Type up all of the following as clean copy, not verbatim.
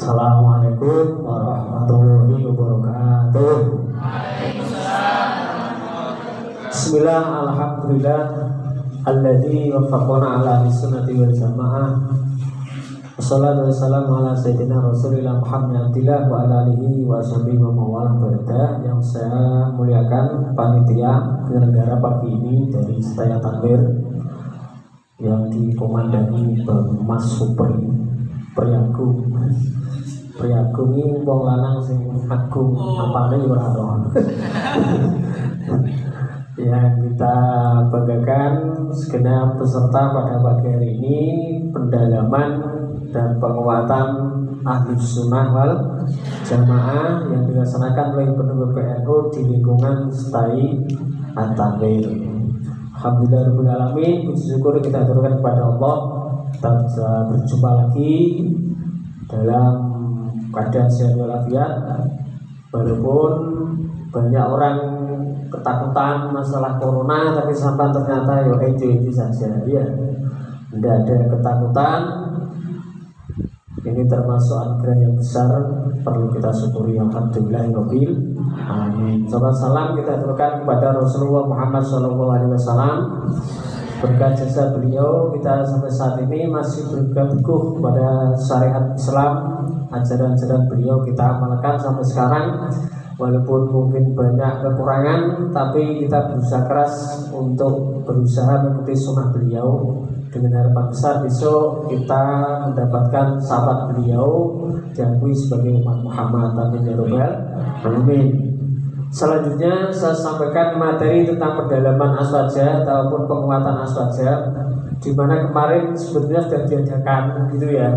Assalamualaikum warahmatullahi wabarakatuh. Bismillah, alhamdulillah alladzi waffaqana ala sunnati wal jamaah. Wassalatu wassalamu ala sayyidina Rasulillah Muhammad abdillah wa ala alihi wa sahbihi wa mawalah berada. Yang saya muliakan panitia penyelenggara pagi ini dari Setaya Takbir yang dikomandani Bang Mas Supri Priyagung. Priyagung ini wong lanang sing agung apane yo ora ono. Ya, kita banggakan segenap peserta pada pagi hari ini pendalaman dan penguatan ahli sunnah wal jamaah yang dilaksanakan oleh penduduk PNU di lingkungan Setaya Takbir. Alhamdulillahirabbil alamin, puji syukur kita aturkan kepada Allah. Kita bisa berjumpa lagi dalam keadaan sehat walafiat, walaupun banyak orang ketakutan masalah corona, tapi sampai ternyata yo enjoy saja ya, tidak ada ketakutan. Ini termasuk anugerah yang besar, perlu kita syukuri. Alhamdulillahirabbil alamin. Salam salam kita aturkan kepada Rasulullah Muhammad SAW. Berkat jasa beliau kita sampai saat ini masih berpegang teguh pada syariat Islam, ajaran-ajaran beliau kita amalkan sampai sekarang. Walaupun mungkin banyak kekurangan, tapi kita berusaha keras untuk berusaha mengikuti sunnah beliau dengan harapan besar besok kita mendapatkan sahabat beliau diakui sebagai umat Muhammad. Amin ya rabbal alamin. Selanjutnya saya sampaikan materi tentang pendalaman aswaja ataupun penguatan aswaja, di mana kemarin sebetulnya sudah diadakan gitu ya.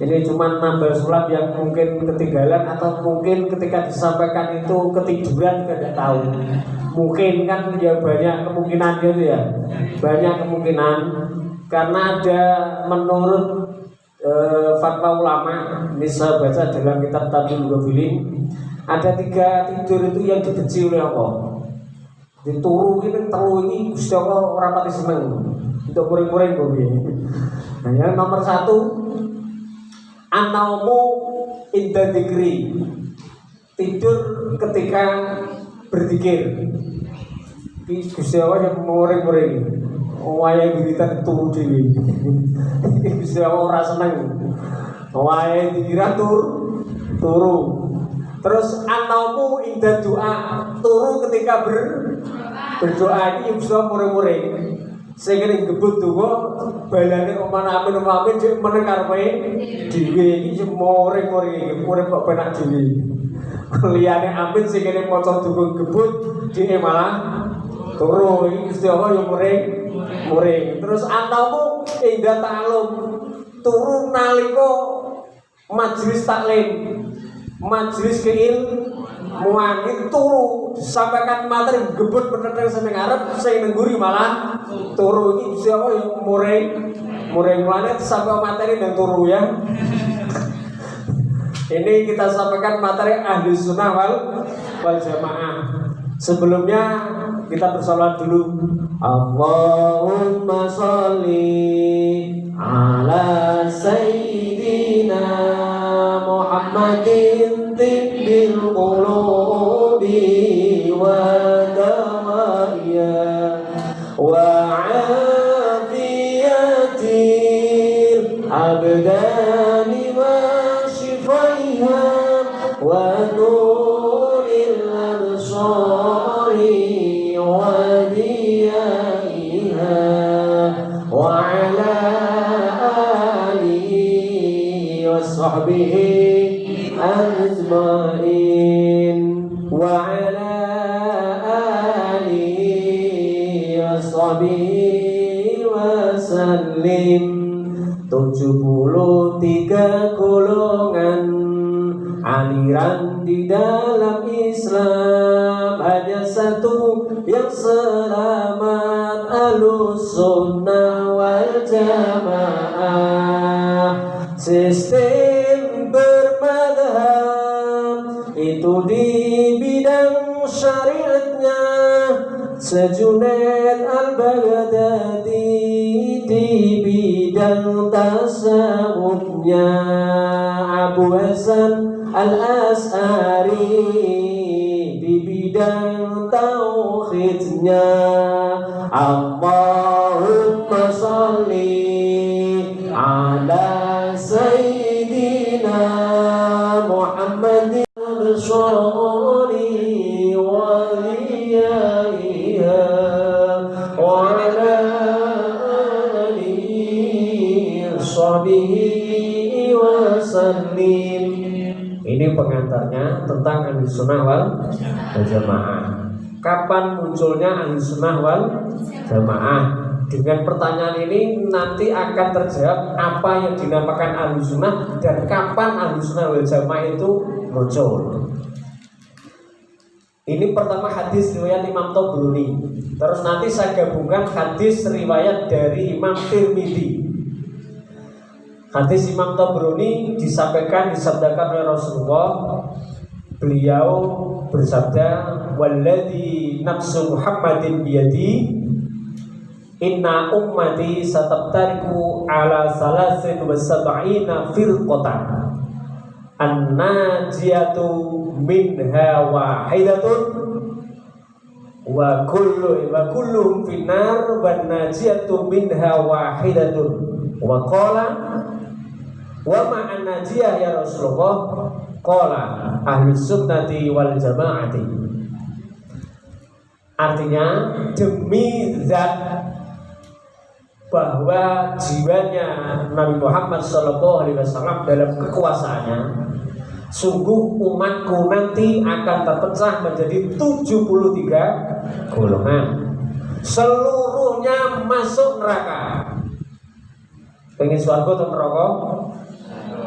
Ini cuma nambah sulap yang mungkin ketinggalan atau mungkin ketika disampaikan itu ketiduran, tidak tahu. Mungkin kan ya banyak kemungkinan gitu ya. Banyak kemungkinan karena ada menurut fatwa ulama, ini saya baca dalam kitab Tadbirul Ghafilin, ada 3 tidur itu yang dibenci oleh Allah. Dituru ini telu ini Gusti Allah ora pati seneng. Untuk muring-muring kuwi. Nah, yang nomor 1, an-naumu inda dzikri. Tidur ketika berzikir. Iki Gusti Allah yang muring-muring. Wayahe wiridan turu dhewe. Gusti Allah ora seneng. Wayahe dikira turu. Terus an-naumu inda doa, turu ketika berdoa. Ini bisa muring-muring. Sehingga gebut donga balane omana amin cek meneng karepe dhewe iki muring-muring, muring kok penak dhewe. Liyane amin sing kene maca donga gebut dhewe malah turu. Iki Gusti Allah yo muring. Terus an-naumu inda ta'alum, turu nalika majelis taklim. Majelis keilmuan itu turu, disampaikan materi gebut peneteng sing ngarep, sing nengguri malah turu. Iki siapa yang muring planet sampai materi dan turu ya. Ini kita sampaikan materi ahli sunnah wal jamaah. Sebelumnya kita bersolat dulu. Allahumma sholli ala sayyidina Muhammadin tibbil qulubi wa dawaiya wa afiyatil abdani wa shifaiha wa nuril absari wa diyaiha wa ala alihi wa sahbihi ajma'in wa ala alihi wa sahbihi wa sallim. 73 golongan aliran di dalam Islam, hanya satu yang selamat, ahlus sunnah wal jamaah. Sistem bermadhab itu di bidang syariatnya, Sejunaid al-Baghdadi di bidang tasawufnya, Abu Hasan Al-As'ari di bidang tauhidnya. Allahumma sholli ala Sayyidina Muhammadin al-Shari wa liyaiha wa ala alihi sahbihi wa sallim. Ini pengantarnya tentang Ahlussunnah wal Jamaah. Kapan munculnya Ahlussunnah wal Jamaah? Dengan pertanyaan ini nanti akan terjawab apa yang dinamakan Ahlussunnah dan kapan Ahlussunnah wal Jamaah itu muncul. Ini pertama hadis riwayat Imam Tabrani. Terus nanti saya gabungkan hadis riwayat dari Imam Tirmidzi. Hadis Imam Tabrani disabdakan oleh Rasulullah. Beliau bersabda, "Walladzi nafsu Muhammadin biyadi, inna ummati satabtariku ala salasin wa sab'ina firqatan, an-najiyatu minha wahidatun wa kulluhum finnar wan najiyatu minha wahidatun." Wa qala wa ma'an najiyah ya Rasulullah? Qala ahlus sunnati wal jamaati. Artinya, demi zat bahwa jiwanya Nabi Muhammad SAW dalam kekuasaannya, sungguh umatku nanti akan terpecah menjadi 73 golongan. Seluruhnya masuk neraka. Pengen swarga atau neraka?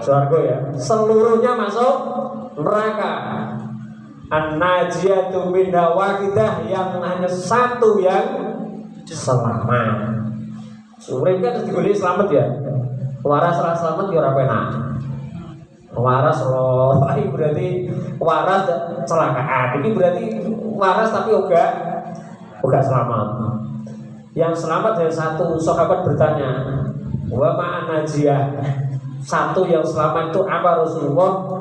Swarga ya. Seluruhnya masuk neraka. An-najiyatu minha wahidah, yang hanya satu yang selamat. Surip kan digoleki selamat ya. Waras ra selamat ya ora penak. Waras loh, ini berarti waras celakaan. Ini berarti waras tapi enggak selamat. Yang selamat hanya satu. Sahabat bertanya, wa ma'an najiyah, satu yang selamat itu apa Rasulullah?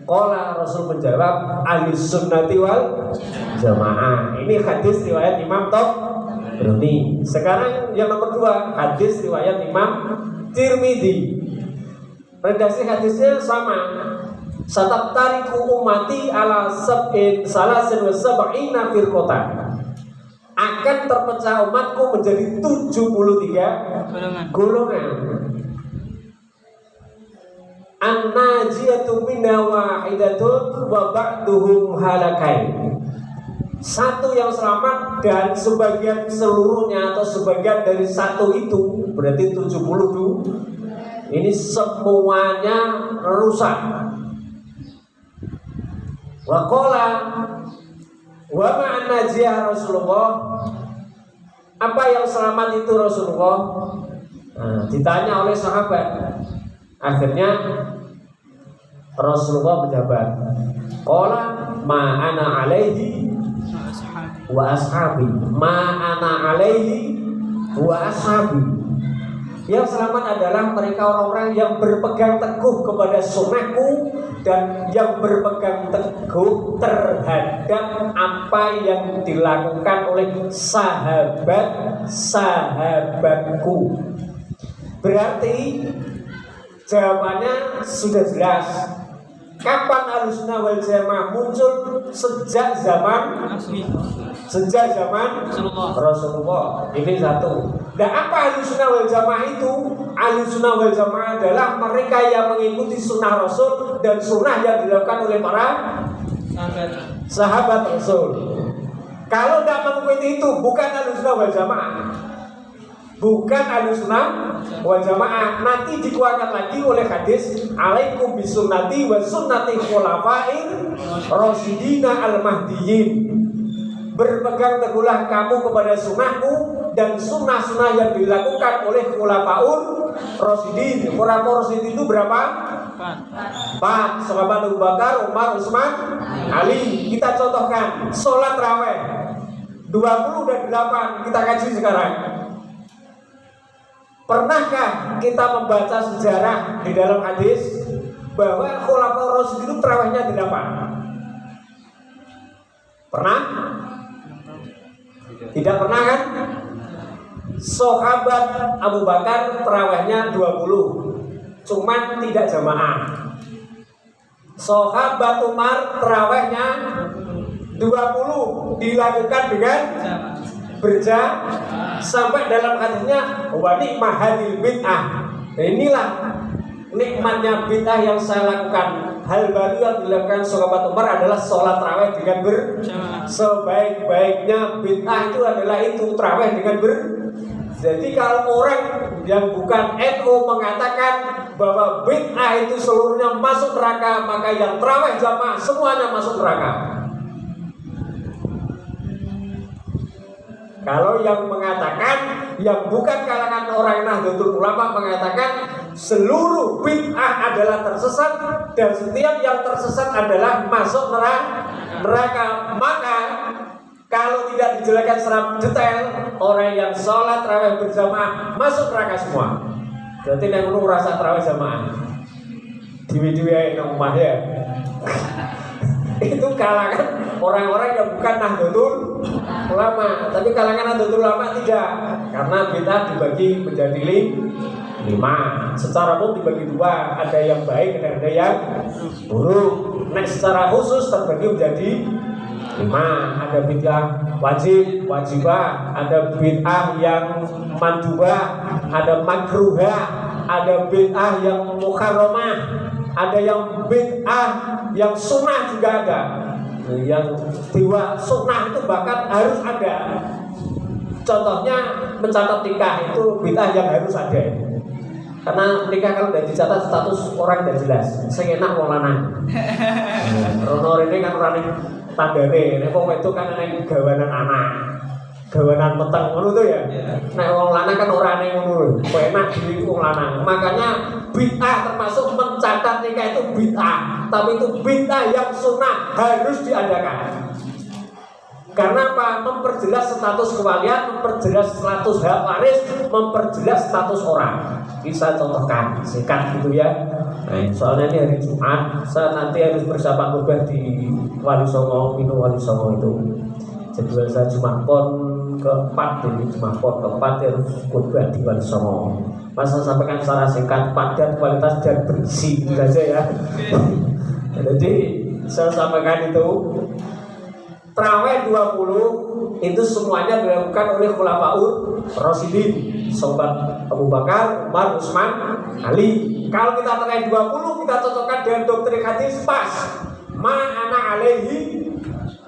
Qala, Rasul menjawab, ahlus sunnati wal jamaah. Ini hadis riwayat Imam Tabrani. Sekarang yang nomor 2, hadis riwayat Imam Tirmidzi. Redaksi hadisnya sama. Satabtariku ummati ala salasin wa sab'ina firqatan. Akan terpecah umatku menjadi 73 golongan. An-najiyatu minha wahidatun wa ba'duhum halakain. Satu yang selamat dan sebagian seluruhnya atau sebagian dari satu itu berarti 72. Ini semuanya rusak. Wa qala wa ma'an najiyah Rasulullah. Apa yang selamat itu Rasulullah? Ditanya oleh sahabat. Akhirnya Rasulullah menjawab, qala ma ana alaihi wa ashabi. Ma ana alaihi wa ashabi. Yang selamat adalah mereka orang-orang yang berpegang teguh kepada sunnahku dan yang berpegang teguh terhadap apa yang dilakukan oleh sahabat-sahabatku. Berarti jawabannya sudah jelas. Kapan Ahlussunnah wal Jamaah muncul? Sejak zaman Rasulullah. Ini satu. Dan apa Ahlussunnah wal Jamaah itu? Ahlussunnah wal Jamaah adalah mereka yang mengikuti sunnah Rasul dan sunnah yang dilakukan oleh para sahabat Rasul. Kalau tidak mengikuti itu, bukan Ahlussunnah wal Jamaah. Bukan Ahlussunnah wal Jamaah. Nanti dikuatkan lagi oleh hadis, alaikum bisunnati wa sunnati khulafa'ir rasyidina al-mahdiyyin. Berpegang teguhlah kamu kepada sunnahku dan sunnah-sunnah yang dilakukan oleh khulafaur rasyidin. Khulafaur rasyidin itu berapa? 4. Sahabat Abu Bakar, Umar, Utsman, Ali. Kita contohkan sholat raweh 20 dan 8. Kita kaji sekarang. Pernahkah kita membaca sejarah di dalam hadis bahwa Khulafaur Rasyidin itu tarawihnya 8? Pernah? Tidak pernah kan? Sahabat Abu Bakar tarawihnya 20, cuman tidak jamaah. Sahabat Umar tarawihnya 20, dilakukan dengan berjamaah. Sampai dalam hadisnya wa ni'ma hadil bid'ah. Inilah nikmatnya bid'ah yang saya lakukan. Hal baru yang dilakukan sahabat Umar adalah sholat tarawih dengan berjamaah. Sebaik-baiknya bid'ah itu adalah itu, tarawih dengan Jadi kalau orang yang bukan NU mengatakan bahwa bid'ah itu seluruhnya masuk neraka, maka yang tarawih jamaah semuanya masuk neraka. Kalau yang mengatakan, yang bukan kalangan orang Nahdlatul Ulama mengatakan seluruh bid'ah adalah tersesat dan setiap yang tersesat adalah masuk neraka, maka kalau tidak dijelaskan secara detail, orang yang sholat tarawih berjamaah masuk neraka semua. Berarti yang perlu rasa tarawih jamaah diwi-diwi yang rumah ya. Itu kalangan orang-orang yang bukan Nahdlatul Ulama. Tapi kalangan Nahdlatul Ulama tidak, karena bid'ah dibagi menjadi 5. Secara umum dibagi 2, ada yang baik dan ada yang buruk. Nah, secara khusus terbagi menjadi 5. Ada bid'ah wajibah, ada bid'ah yang mandubah, ada makruhah, ada bid'ah yang muharramah, ada yang bid'ah yang sunnah juga ada. Yang tiwa sunnah itu bahkan harus ada. Contohnya mencatat nikah itu bid'ah yang harus ada. Karena nikah kalau udah dicatat status orang udah jelas. Sing enak wong lanang. Rono rene kan ora ning tandane, nek wong wedok kan ning gawanan anak. Gawanan meteng ngono tuh ya. Nek wong lanang kan ora ning ngono. Kok enak di wong lanang. Makanya bid'ah termasuk mencatat nikah itu bid'ah. Tapi itu bid'ah yang sunnah harus diadakan. Karena apa? Memperjelas status kewalian, memperjelas status hak waris, memperjelas status orang. Bisa contohkan singkat gitu ya. Nah, soalnya ini hari Jumat, saya nanti harus bersahabat khotbah di Wali Songo, minum Wali Songo itu. Jadwal saya Jumat Pon keempat, jadi Jumat Pon keempat harus khotbah di Wali Songo. Masa sampaikan secara singkat, padat, kualitas dan berisi gitu aja ya. Jadi saya sampaikan itu. Tarawih 20 itu semuanya dilakukan oleh Khulafaur Rasyidin, sahabat Abu Bakar, Umar, Utsman, Ali. Kalau kita tarawih 20 kita cocokkan dengan doktrin hadis pas. Ma'ana alaihi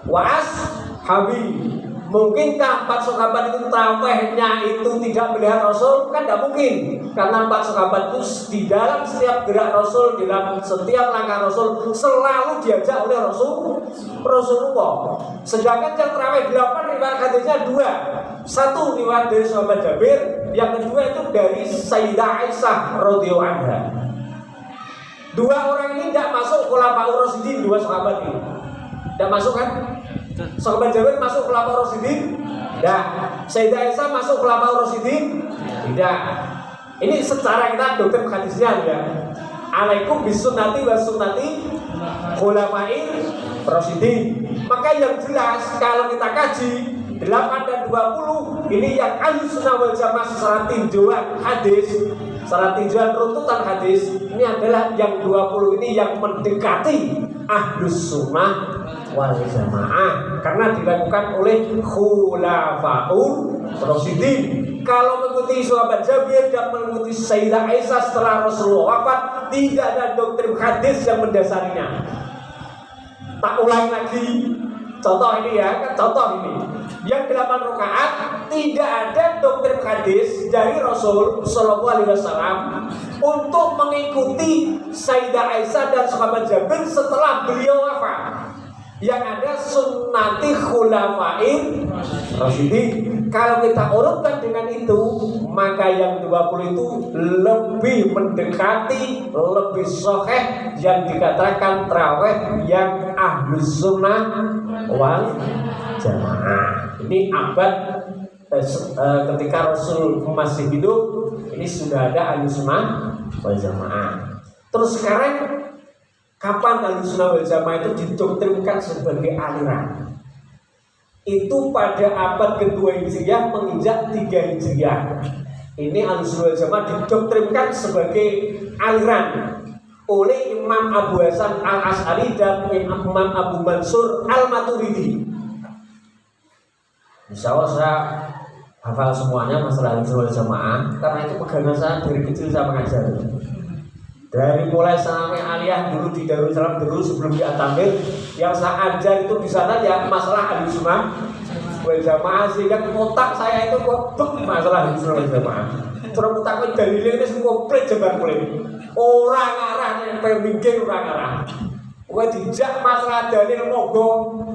wa ashabi. Mungkinkah 4 sahabat itu tarawihnya itu tidak melihat Rasul? Kan tidak mungkin. Karena 4 sahabat itu di dalam setiap gerak Rasul, di dalam setiap langkah Rasul selalu diajak oleh Rasulullah. Sedangkan yang tarawih 8 riwayat hadisnya 2. 1 riwayat dari sahabat Jabir, yang kedua itu dari Sayyidah Aisyah radhiyallahu anha. 2 orang ini tidak masuk Khulafaur Rasyidin, 2 sahabat ini. Tidak masuk kan? Sahabat Jabir masuk Khulafaur Rasyidin? Tidak. Sayyidah Aisyah masuk Khulafaur Rasyidin? Tidak. Ini secara kita doktrin hadisnya ya. Alaikum bisunnati wa sunnati khulafa'ir Rasyidin. Maka yang jelas kalau kita kaji 8 dan 20 ini yang Ahlussunnah wal Jamaah secara tinjauan hadis, secara tinjauan runtutan hadis, ini adalah yang 20 ini yang mendekati Ahlussunnah wal Jamaah karena dilakukan oleh Khulafaur Rasyidin. Kalau mengikuti sahabat Jabir dan mengikuti Sayyidah Aisyah setelah Rasulullah wafat, tidak ada doktrin hadis yang mendasarinya. Tak ulang lagi. Contoh ini ya, contoh ini. Yang 8 rakaat tidak ada doktrin hadis dari Rasul Sallallahu Alaihi Wasallam untuk mengikuti Sayyidah Aisyah dan sahabat Jabir setelah beliau wafat. Yang ada sunnati khulafa'in Rasyidin. Kalau kita urutkan dengan itu, maka yang 20 itu lebih mendekati, lebih sahih yang dikatakan tarawih yang Ahlussunnah wal Jamaah. Ini abad ketika Rasul masih hidup, ini sudah ada Ahlussunnah wal Jamaah. Terus sekarang Kapan Ahlussunnah wal Jamaah itu didoktrinkan sebagai aliran? Itu pada abad kedua Hijriah menginjak 3 Hijriah. Ini Ahlussunnah wal Jamaah didoktrinkan sebagai aliran oleh Imam Abu Hasan Al-Asy'ari dan Imam Abu Mansur Al-Maturidi. Insya Allah saya hafal semuanya masalah Ahlussunnah wal Jamaah karena itu pegangan saya dari kecil saya mengajar. Dari mulai sampai aliyah dulu di Darul Salam dulu sebelum di At-Tamir, yang saya ajar itu di sana ya masalah Ahlussunnah wal Jamaah, sehingga otak saya itu kok masalah Ahlussunnah wal Jamaah. Terus otak itu dalilnya ini komplit jebar kulit. Orang arah yang pemikir orang arah. Pokoknya dijak masalah dalil mogo,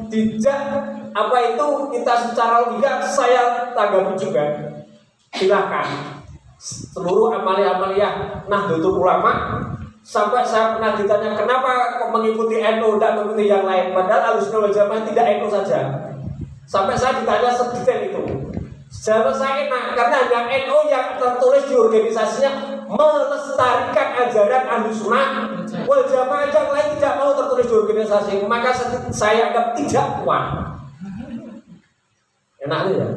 dijak apa itu kita secara logika saya tanggapi juga. Silakan. Seluruh amalia-amalia Nahdlatul Ulama, sampai saya pernah ditanya kenapa kok mengikuti NU dan mengikuti yang lain, padahal Ahlussunnah wal Jamaah tidak NU saja. Sampai saya ditanya sedetail itu. Jawab saya enak karena hanya NU yang tertulis di organisasinya melestarikan ajaran Ahlussunnah wal Jamaah, yang lain tidak mau tertulis di organisasi, maka saya anggap tidak kuat. Enak ya?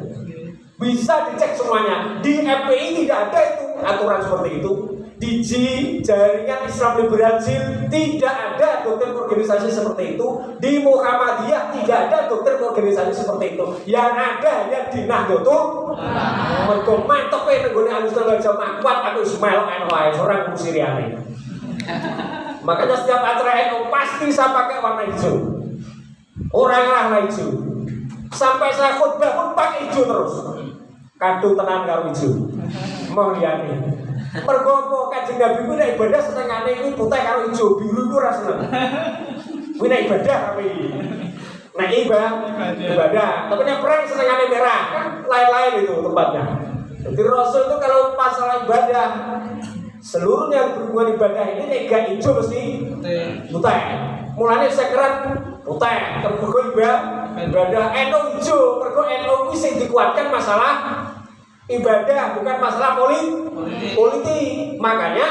Bisa dicek semuanya. Di FPI tidak ada itu aturan seperti itu. Di Jaringan Islam Liberal JIL tidak ada doktrin organisasi seperti itu. Di Muhammadiyah tidak ada doktrin organisasi seperti itu. Yang ada hanya di Nahdlatul mergo mantep nenggone Ahlussunnah wal Jamaah kuat aku Ismail NU orang Musiriani. Makanya setiap acara NU pasti saya pakai warna hijau. Orang warna hijau. Sampai saya khutbah pun pakai hijau terus. Kado tenan karo hijau. Mau liyane. Mergo apa Kanjeng Nabi ku nek ibadah senengane iku putih karo hijau, biru iku ora seneng. Kuwi nek ibadah apa iki? Nek ibadah, tapi nek perang senengane merah, kan lain-lain itu tempatnya. Jadi Rasul itu kalau masalah ibadah, seluruhnya berhubungan ibadah ini nek gak hijau mesti putih. Mulane sekret putih, terbuka ibadah NU hijau, mergo NU kuwi sing dikuatkan masalah ibadah, bukan masalah politik. Makanya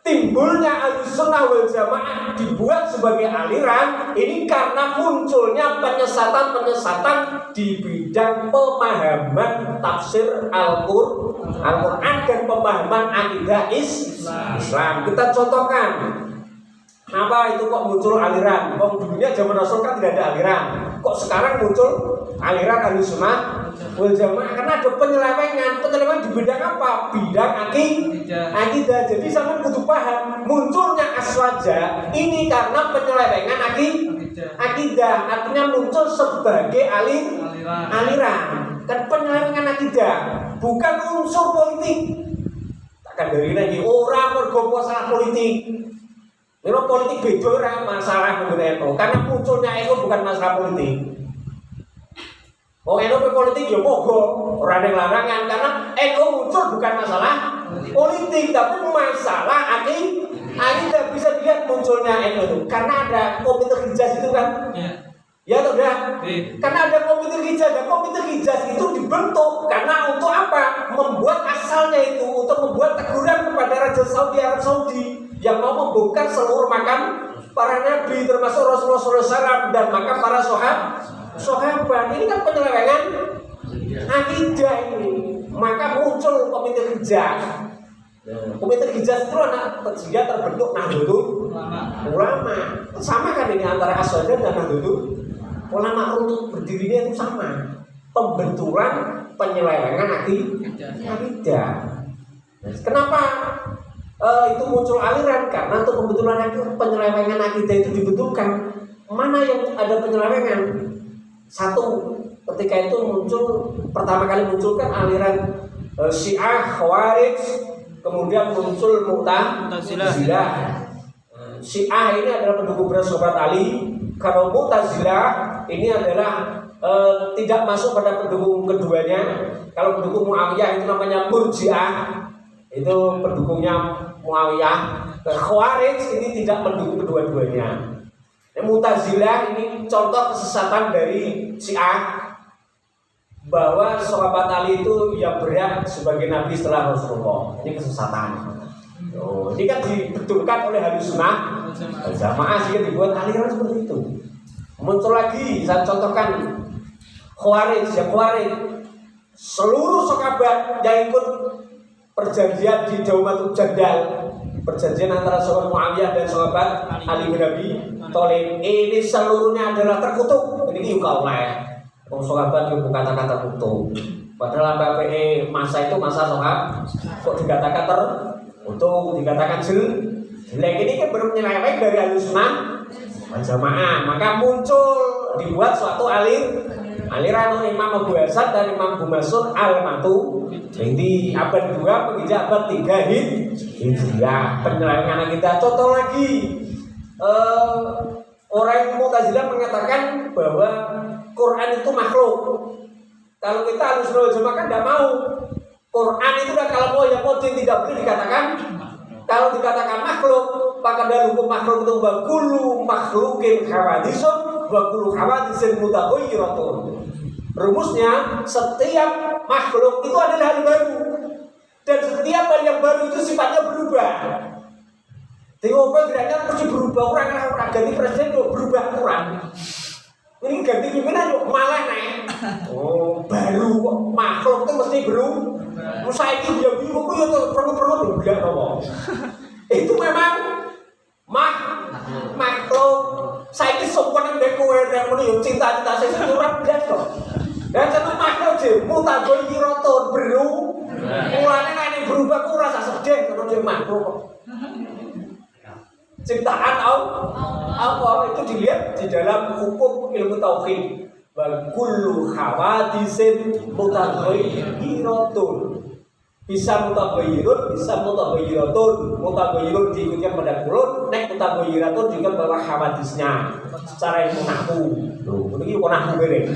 timbulnya Ahlussunnah wal Jamaah dibuat sebagai aliran ini karena munculnya penyesatan di bidang pemahaman tafsir Al-Quran dan pemahaman akidah Islam. Kita contohkan. Kenapa itu kok muncul aliran? Dulunya zaman Rasul kan tidak ada aliran. Kok sekarang muncul aliran Ahlussunnah wal Jamaah? Karena ada penyelewengan di bidang apa? Bidang akidah. Jadi sampean kudu paham munculnya aswaja ini karena penyelewengan akidah. Artinya muncul sebagai aliran. Kan penyelewengan akidah, bukan unsur politik. Takkan dari lagi orang mergo masalah politik. Memang politik beda ora masalah mengenai itu, karena munculnya itu bukan masalah politik. NU politik ya mogo, orang yang larangan karena NU muncul bukan masalah politik, tapi masalah akidah. Bisa dilihat munculnya NU itu karena ada komite hijaz itu kan. Ya atau enggak? Karena ada komite hijaz, dan komite hijaz itu dibentuk karena untuk apa? Membuat asalnya itu untuk membuat teguran kepada Raja Saudi Arab Saudi yang mau membongkar seluruh makam para nabi termasuk Rasulullah SAW dan makam para sahabat. Ini kan penyelewengan akidah ini. Maka muncul komite hijaz. Komite hijaz itu anak dia terbentuk Nahdlatul Ulama. Sama kan ini antara Aswaja dan Nahdlatul Ulama, untuk berdirinya itu sama. Pembenturan penyelewengan akidah. Kenapa itu muncul aliran? Karena untuk pembentulan penyelewengan akidah itu dibetulkan. Mana yang ada penyelewengan? Satu, ketika itu pertama kali muncul kan aliran Syiah, Khawarij, kemudian muncul Mu'tazilah. Syiah ini adalah pendukung berat sahabat Ali. Kalau Mu'tazilah ini adalah tidak masuk pada pendukung keduanya. Kalau pendukung Muawiyah itu namanya Murji'ah, itu pendukungnya Muawiyah. Khawarij ini tidak mendukung kedua-duanya. Mu'tazilah ini contoh kesesatan dari Syiah, bahwa sahabat Ali itu yang berhak sebagai nabi setelah Rasulullah. Ini kesesatan. Ini kan dibetulkan oleh Ahlussunnah jamaah sehingga dibuat aliran seperti itu. Muncul lagi, saya contohkan Khawarij, seluruh sahabat yang ikut perjanjian di Daumatul Jandal, perjanjian antara sahabat Muawiyah dan sahabat Ali bin Abi Thalib, ini seluruhnya adalah terkutuk. Ini juga oleh sahabat yang kata-kata kutuk. Padahal PPE masa itu masa sahabat kok dikatakan terkutuk, dikatakan jelek. Ini kan baru menyeleweng dari Ahlussunnah wal Jamaah. Maka muncul dibuat suatu aliran Imam Abu Hasan dan Imam Abu Mansur Al-Maturidi abad 2 menginjak abad 3 Hijriah. Penyelewengan kita. Contoh lagi, orang Mu'tazilah mengatakan bahwa Quran itu makhluk. Kalau kita Ahlussunnah wal Jamaah kan tidak mau. Quran itu udah kalau mau yang kodin tidak boleh dikatakan. Kalau dikatakan makhluk, maka dari hukum makhluk itu wa kullu makhluqin hawaditsun wa kullu hawaditsin mutaghayyiratun. Rumusnya, setiap makhluk itu adalah hal baru, dan setiap hal yang baru itu sifatnya berubah. Tiba-tiba geraknya mesti berubah, orang ganti presiden kok berubah Quran. Ini ganti pimpinan yuk malah naik. Oh, baru kok makhluk itu mesti berubah. Saya ini dia bingung kok ya perlu bilang apa. Itu memang makhluk. Saya ini sopan yang kowe yang muni cinta-cinta saya orang bilang kok. Dan satu makhluk sih mutaghayyiratun mulane nek berubah ku rasa sedih kalau dia makhluk kok. Ciptaan Allah itu dilihat di dalam hukum ilmu tauhid. Wa kullu hawaditsin mutaghayyiratun. Bisa mutaghayyirun, bisa mutaghayyiratun. Mutaghayyirun diikutkan pada kulun, nek mutaghayyiratun juga bahwa hawadisnya secara ilmu nahwu. Loh, ini kok nahwu bere.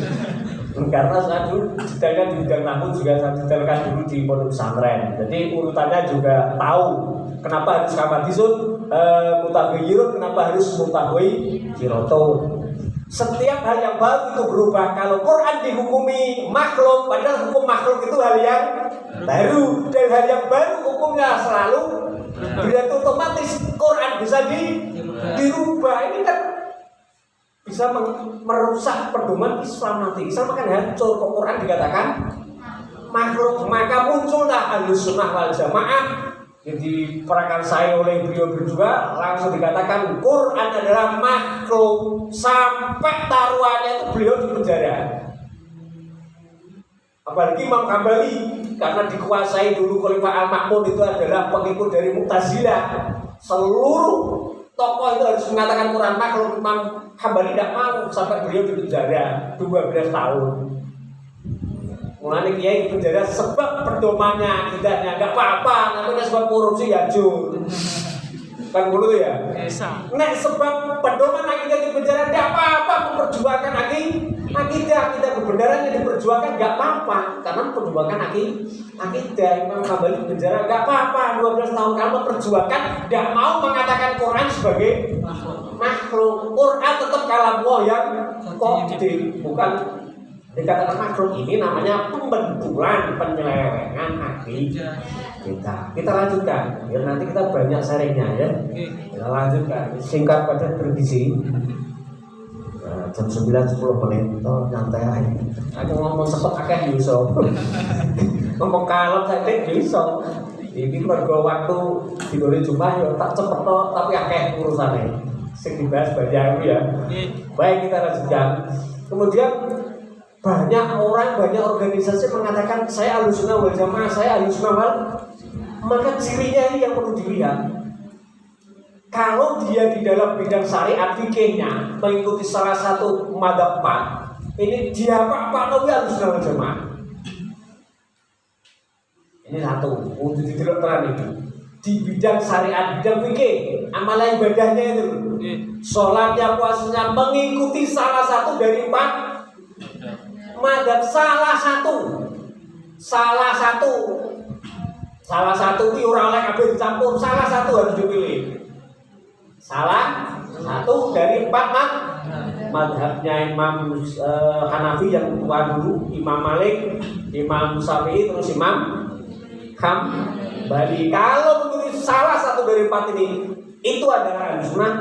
Karena saya dulu detailnya di bidang nahwu juga saya detailkan dulu di pondok pesantren. Jadi urutannya juga tahu kenapa harus hawadisun, mutaghayyirun, kenapa harus mutaghayyiratun. Setiap hal yang baru itu berubah. Kalau Quran dihukumi makhluk, padahal hukum makhluk itu hal yang baru, dan hal yang baru hukumnya selalu berarti otomatis Quran bisa dirubah. Ini kan bisa merusak pedoman Islam nanti. Islam akan hancur. Quran dikatakan makhluk, maka muncullah Ahlussunnah wal Jamaah. Jadi prakarsai oleh beliau berdua langsung dikatakan Quran adalah makhluk, sampai taruhannya itu beliau di penjara. Apalagi Imam Hambali, karena dikuasai dulu Khalifah Al-Ma'mun itu adalah pengikut dari Mu'tazilah. Seluruh tokoh itu harus mengatakan Quran makhluk. Imam Hambali tidak mau, sampai beliau di penjara 12 tahun. Mulane kiai di penjara sebab pedomannya akidahnya enggak apa-apa, namanya sebab korupsi ya jur. Kan dulu ya. Nek sebab pedoman akidah di penjara enggak apa-apa, memperjuangkan akidah kebenaran yang diperjuangkan enggak apa-apa, karena memperjuangkan akidah. Imam Hambali di penjara enggak apa-apa, 12 tahun kamu memperjuangkan, enggak mau mengatakan Quran sebagai makhluk. Quran tetap kalamullah yang qadim, bukan dikatakan makhluk. Ini namanya pembenturan, penyelewengan akidah kita lanjutkan biar nanti kita banyak sharingnya ya. Kita lanjutkan singkat padat bergizi. Jam 9:10 menit nyantai aja. Aku ngomong sepet akeh iso. Ngomong kalem saiki iso. Iki mergo waktu digore Jumat ya tak cepet tapi akeh urusane. Sing dibahas banyak ya. Baik, kita lanjutkan. Kemudian banyak orang, banyak organisasi mengatakan saya Ahlussunnah wal Jamaah, saya Ahlussunnah wal. Maka cirinya ini yang perlu dilihat. Kalau dia di dalam bidang syariat fikihnya mengikuti salah satu madzhab 4, ini dia Pak Nawawi Ahlussunnah wal Jamaah. Ini satu, untuk diterapkan ini. Di bidang syariat, bidang fikih, amalan ibadahnya itu, sholatnya, puasanya mengikuti salah satu dari 4 madzhab. Salah satu ini orang lain kabeh dicampur, salah satu harus dipilih. Salah satu dari 4 madzhabnya Imam Hanafi yang tua dulu, Imam Malik, Imam Syafi'i, terus Imam Hambali. Kalau begitu salah satu dari 4 ini Itu adalah Ahlussunnah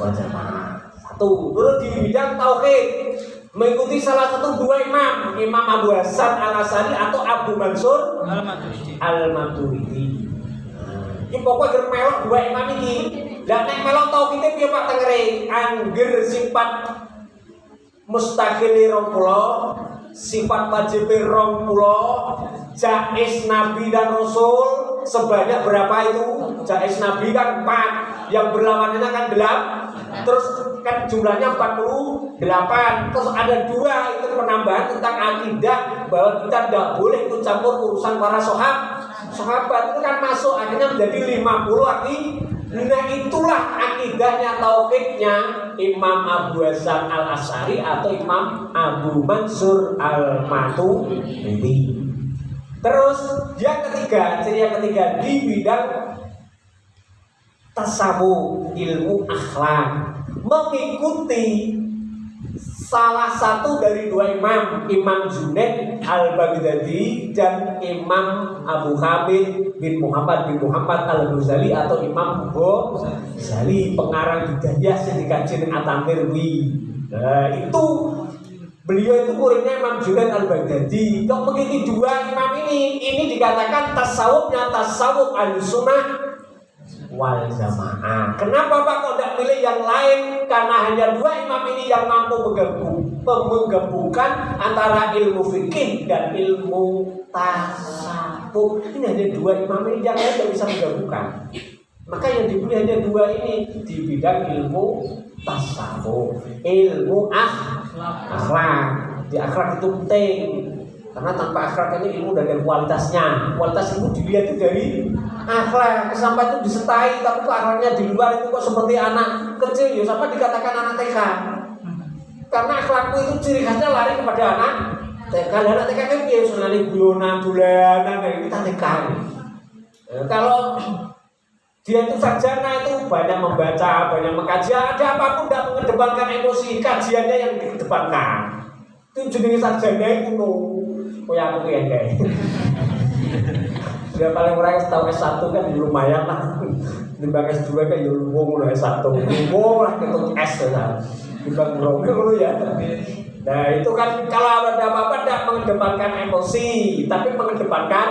wal Jamaah. Satu, terus di bidang tauhid mengikuti salah satu dua imam, Imam Abu Hasan Al-Asy'ari atau Abu Mansur Al-Maturidi. Ini pokoknya melok dua imam ini. Dan nek melok tauhid piye Pak tengere? Angger sifat mustaqil 20, sifat wajib 20, jaiz Nabi dan Rasul sebanyak berapa itu? Jaiz Nabi kan 4, yang berlawanannya kan 8. Terus kan jumlahnya 48. Terus ada 2 itu penambahan tentang akidah bahwa kita tidak boleh ikut campur urusan para sahabat. Itu kan masuk akhirnya menjadi 50 arti. Nah itulah akidahnya tauhidnya Imam Abu Hasan Al-Asy'ari atau Imam Abu Mansur Al-Maturidi. Terus yang ketiga, ciri yang ketiga di bidang tasawuf, ilmu akhlak, mengikuti salah satu dari dua imam, Imam Junaid Al-Baghdadi dan Imam Abu Hamid bin Muhammad Al-Ghazali atau Imam Ghazali, pengarang Hidayah sing dikaji At-Tamirwi. Nah, itu beliau itu muridnya Imam Junaid Al-Baghdadi. Kok mengikuti dua imam ini dikatakan tasawufnya tasawuf Ahlussunnah wal Jamaah. Kenapa Pak kok tidak pilih yang lain? Karena hanya dua imam ini yang mampu menggabungkan antara ilmu fikih dan ilmu tasawuf. Ini hanya dua imam ini, yang lain tidak bisa menggabungkan. Maka yang dipilih hanya dua ini di bidang ilmu tasawuf, ilmu akhlak. Di akhlak itu penting. Karena tanpa akhlak ini ilmu dari kualitasnya. Kualitas ilmu dilihat itu dari akhlak. Sampai itu disertai, tapi kok akhlaknya di luar itu kok seperti anak kecil. Ya sampai dikatakan anak TK. Karena akhlakmu itu ciri khasnya lari kepada anak TK. Anak TK kan ya senani guyonan, dolanan, kita TK. Kalau dia itu sarjana itu banyak membaca, banyak mengkaji, ada apapun tidak mengedepankan emosi, kajiannya yang dikedepankan. Itu jenis sarjana itu ya aku yang kayak dia paling murah tahu S1 kan lumayan lah, dibanding S2 kan ya lumayan lah S1 lumayan lah ketemu S lah dibanding dulu ya. Nah itu kan kalau ada apa-apa tidak mengedepankan emosi, tapi mengedepankan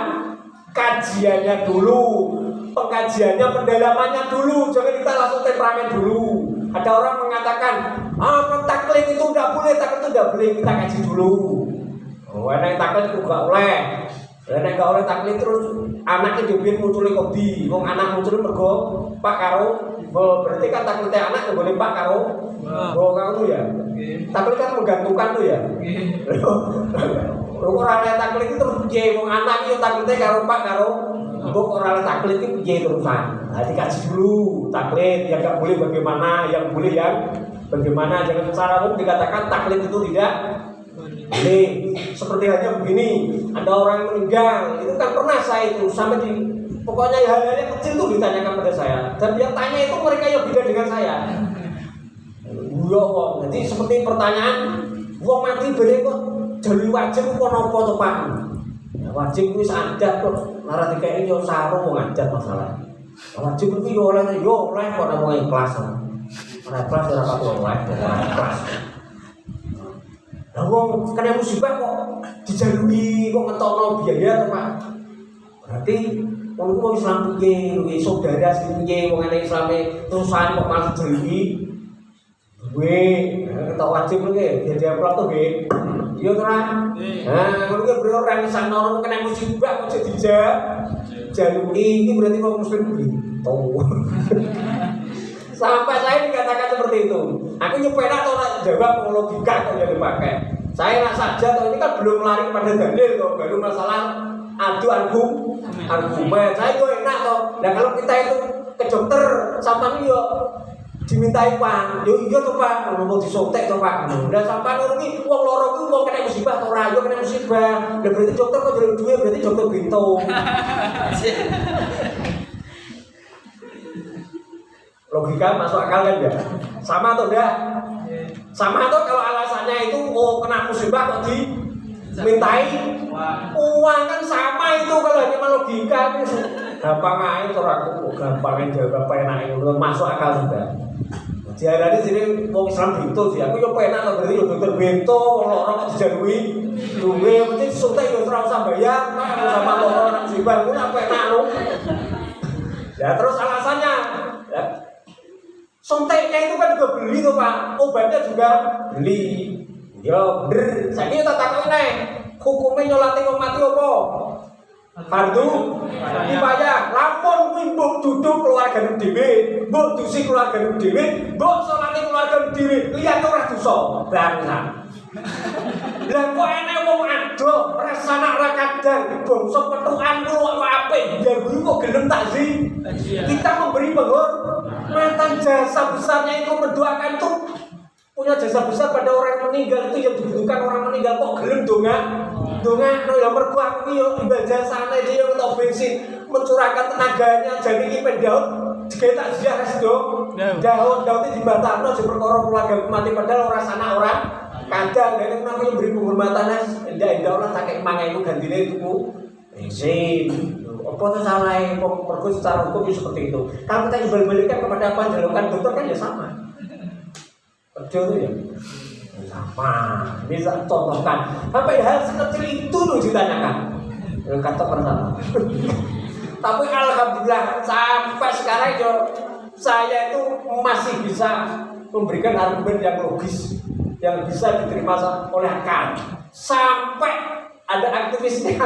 kajiannya dulu, pengkajiannya, pendalamannya dulu, jangan kita langsung temperamen dulu. Ada orang mengatakan taklid itu tidak boleh, taklid itu tidak boleh, kita kaji dulu. Oh, enak taklid itu gak oleh. Enak gak oleh taklid terus anaknya dibikin muncul kopi. Wong anak muncul mergo Pak karo. Berarti kan taklidnya anak boleh Pak karo. Oh, kamu ya. Taklid kan menggantungkan tuh ya. Orang yang taklid itu terus piye wong anak iki taklidnya karo Pak karo. Kok orang taklid itu piye terusan. Nah, dikaji dulu taklid yang gak boleh bagaimana, yang boleh yang bagaimana. Jangan secara umum dikatakan taklid itu tidak ini seperti hanya begini, ada orang yang meninggal, itu kan pernah saya itu sampai di pokoknya hal-hal yang kecil itu ditanyakan pada saya, dan yang tanya itu mereka yang beda dengan saya. Wong, jadi seperti pertanyaan, wong mati beri kok jadi wajib kok nopo to Pak? Wajib wis adat kok, lara dikene yo sarung wong adat masalah. Wajib itu yo oleh kok namung ikhlas. Ora ikhlas ora apa-apa ikhlas. Wong kena musibah kok dijalui kok ngetokno biaya to Pak. Berarti wong iku Islam piye, saudara piye wong ana Islame terusan kok malah dijalui. Ketok wajib nggih, dadi amplop to nggih. Iya to Ra? Nah, ngono ki bro ora ngisano kena musibah kok dijalui iki berarti kok muslim gitu. Sampai saya dikatakan seperti itu. Aku nyepeda atau jawab logika kok yang dipakai. Saya nak saja toh ini kan belum lari pada dalil toh, baru masalah adu argumen. Saya juga enak toh. Nah kalau kita itu ke dokter sampai yo dimintai uang, yo iya toh Pak, mau disotek toh Pak. Dan sampai ini uang loro itu uang kena musibah toh rayo kena musibah. Dan berarti dokter kok jadi duit berarti dokter bintung. Logika masuk akal kan ya? Sama atau enggak? Sama atau kalau alasannya itu kena musibah kok dimintai uang kan sama itu kalau hanya logika itu gampang ae ora aku gampang jawab penake ngono masuk akal juga. Diarani sini wong Islam Bento sih, aku yo penak lho berarti yo dokter Bento loro kok dijarui duwe mesti suntik yo ora usah bayar, sama loro nang Jibar ku apa penak lho. Ya terus alasannya ya, suntiknya itu kan juga beli tuh Pak, obatnya juga beli. Yo bener, saiki tak takoki nek hukume nyolati wong mati apa? Fardu dibayar. Lamun kuwi mbok duduk keluargane dhewe, mbok dusi keluargane dhewe, mbok salate keluargane dhewe, liyan ora dosa. Bangsa. Lah kok enek wong ado, rasana ra kadang, bangsa petukan kulo apik, ya guru kok gelem takzi. Kita memberi penghormatan jasa besarnya itu mendoakan tuh punya jasa besar pada orang yang meninggal itu yang dibutuhkan orang meninggal kok gelem donga no ya mergo aku yo imbal jasane dia untuk bensin mencurahkan tenaganya jadi iki pendaun digawe tak ziarah sedo daun itu dibatalno di perkara keluarga mati padahal ora sana orang kadang nek namanya beri penghormatan ndak ora tak kek mangae gantine tuku bensin apa tuh salahe mergo secara hukum seperti itu kalau kita balik-balikkan kepada panjalukan dokter kan ya sama. Betul ya, sama. Bisa contohkan sampai hal sekecil itu loh ditanyakan. Kata pertama. Tapi alhamdulillah sampai sekarang yo saya itu masih bisa memberikan argumen yang logis yang bisa diterima oleh akal. Sampai ada aktivisnya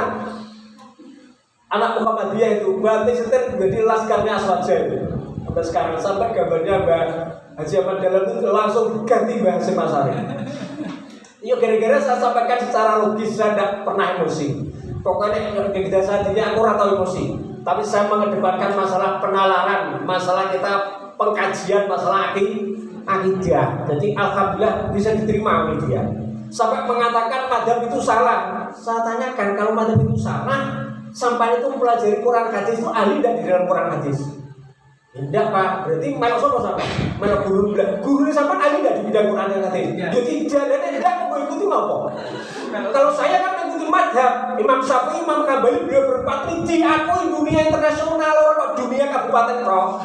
anak Muhammadiyah itu banting setir menjadi laskarnya Aswaja itu. Sampai sekarang sampai gambarnya Mbak Haji Ahmad Dahlan itu langsung ganti bahasa Masari. Iya gara-gara saya sampaikan secara logis, saya tidak pernah emosi. Pokoknya di dasarnya aku ratau emosi. Tapi saya mengedepankan masalah penalaran, masalah kita pengkajian, masalah akidah. Jadi alhamdulillah bisa diterima oleh dia. Sampai mengatakan madhab itu salah. Saya tanyakan kalau madhab itu salah, sampai itu mempelajari Quran hadis itu ahli tidak di dalam Quran hadis? Tidak Pak, berarti melok sopo sampai melok guru sampai ahli tidak di bidang Quran dan hadis. Jadi tidak mau ikuti apa? Kalau saya kan mengikuti madhab Imam Syafi'i, Imam Hambali beliau berpeneliti aku dunia internasional orang dunia kabupaten roh,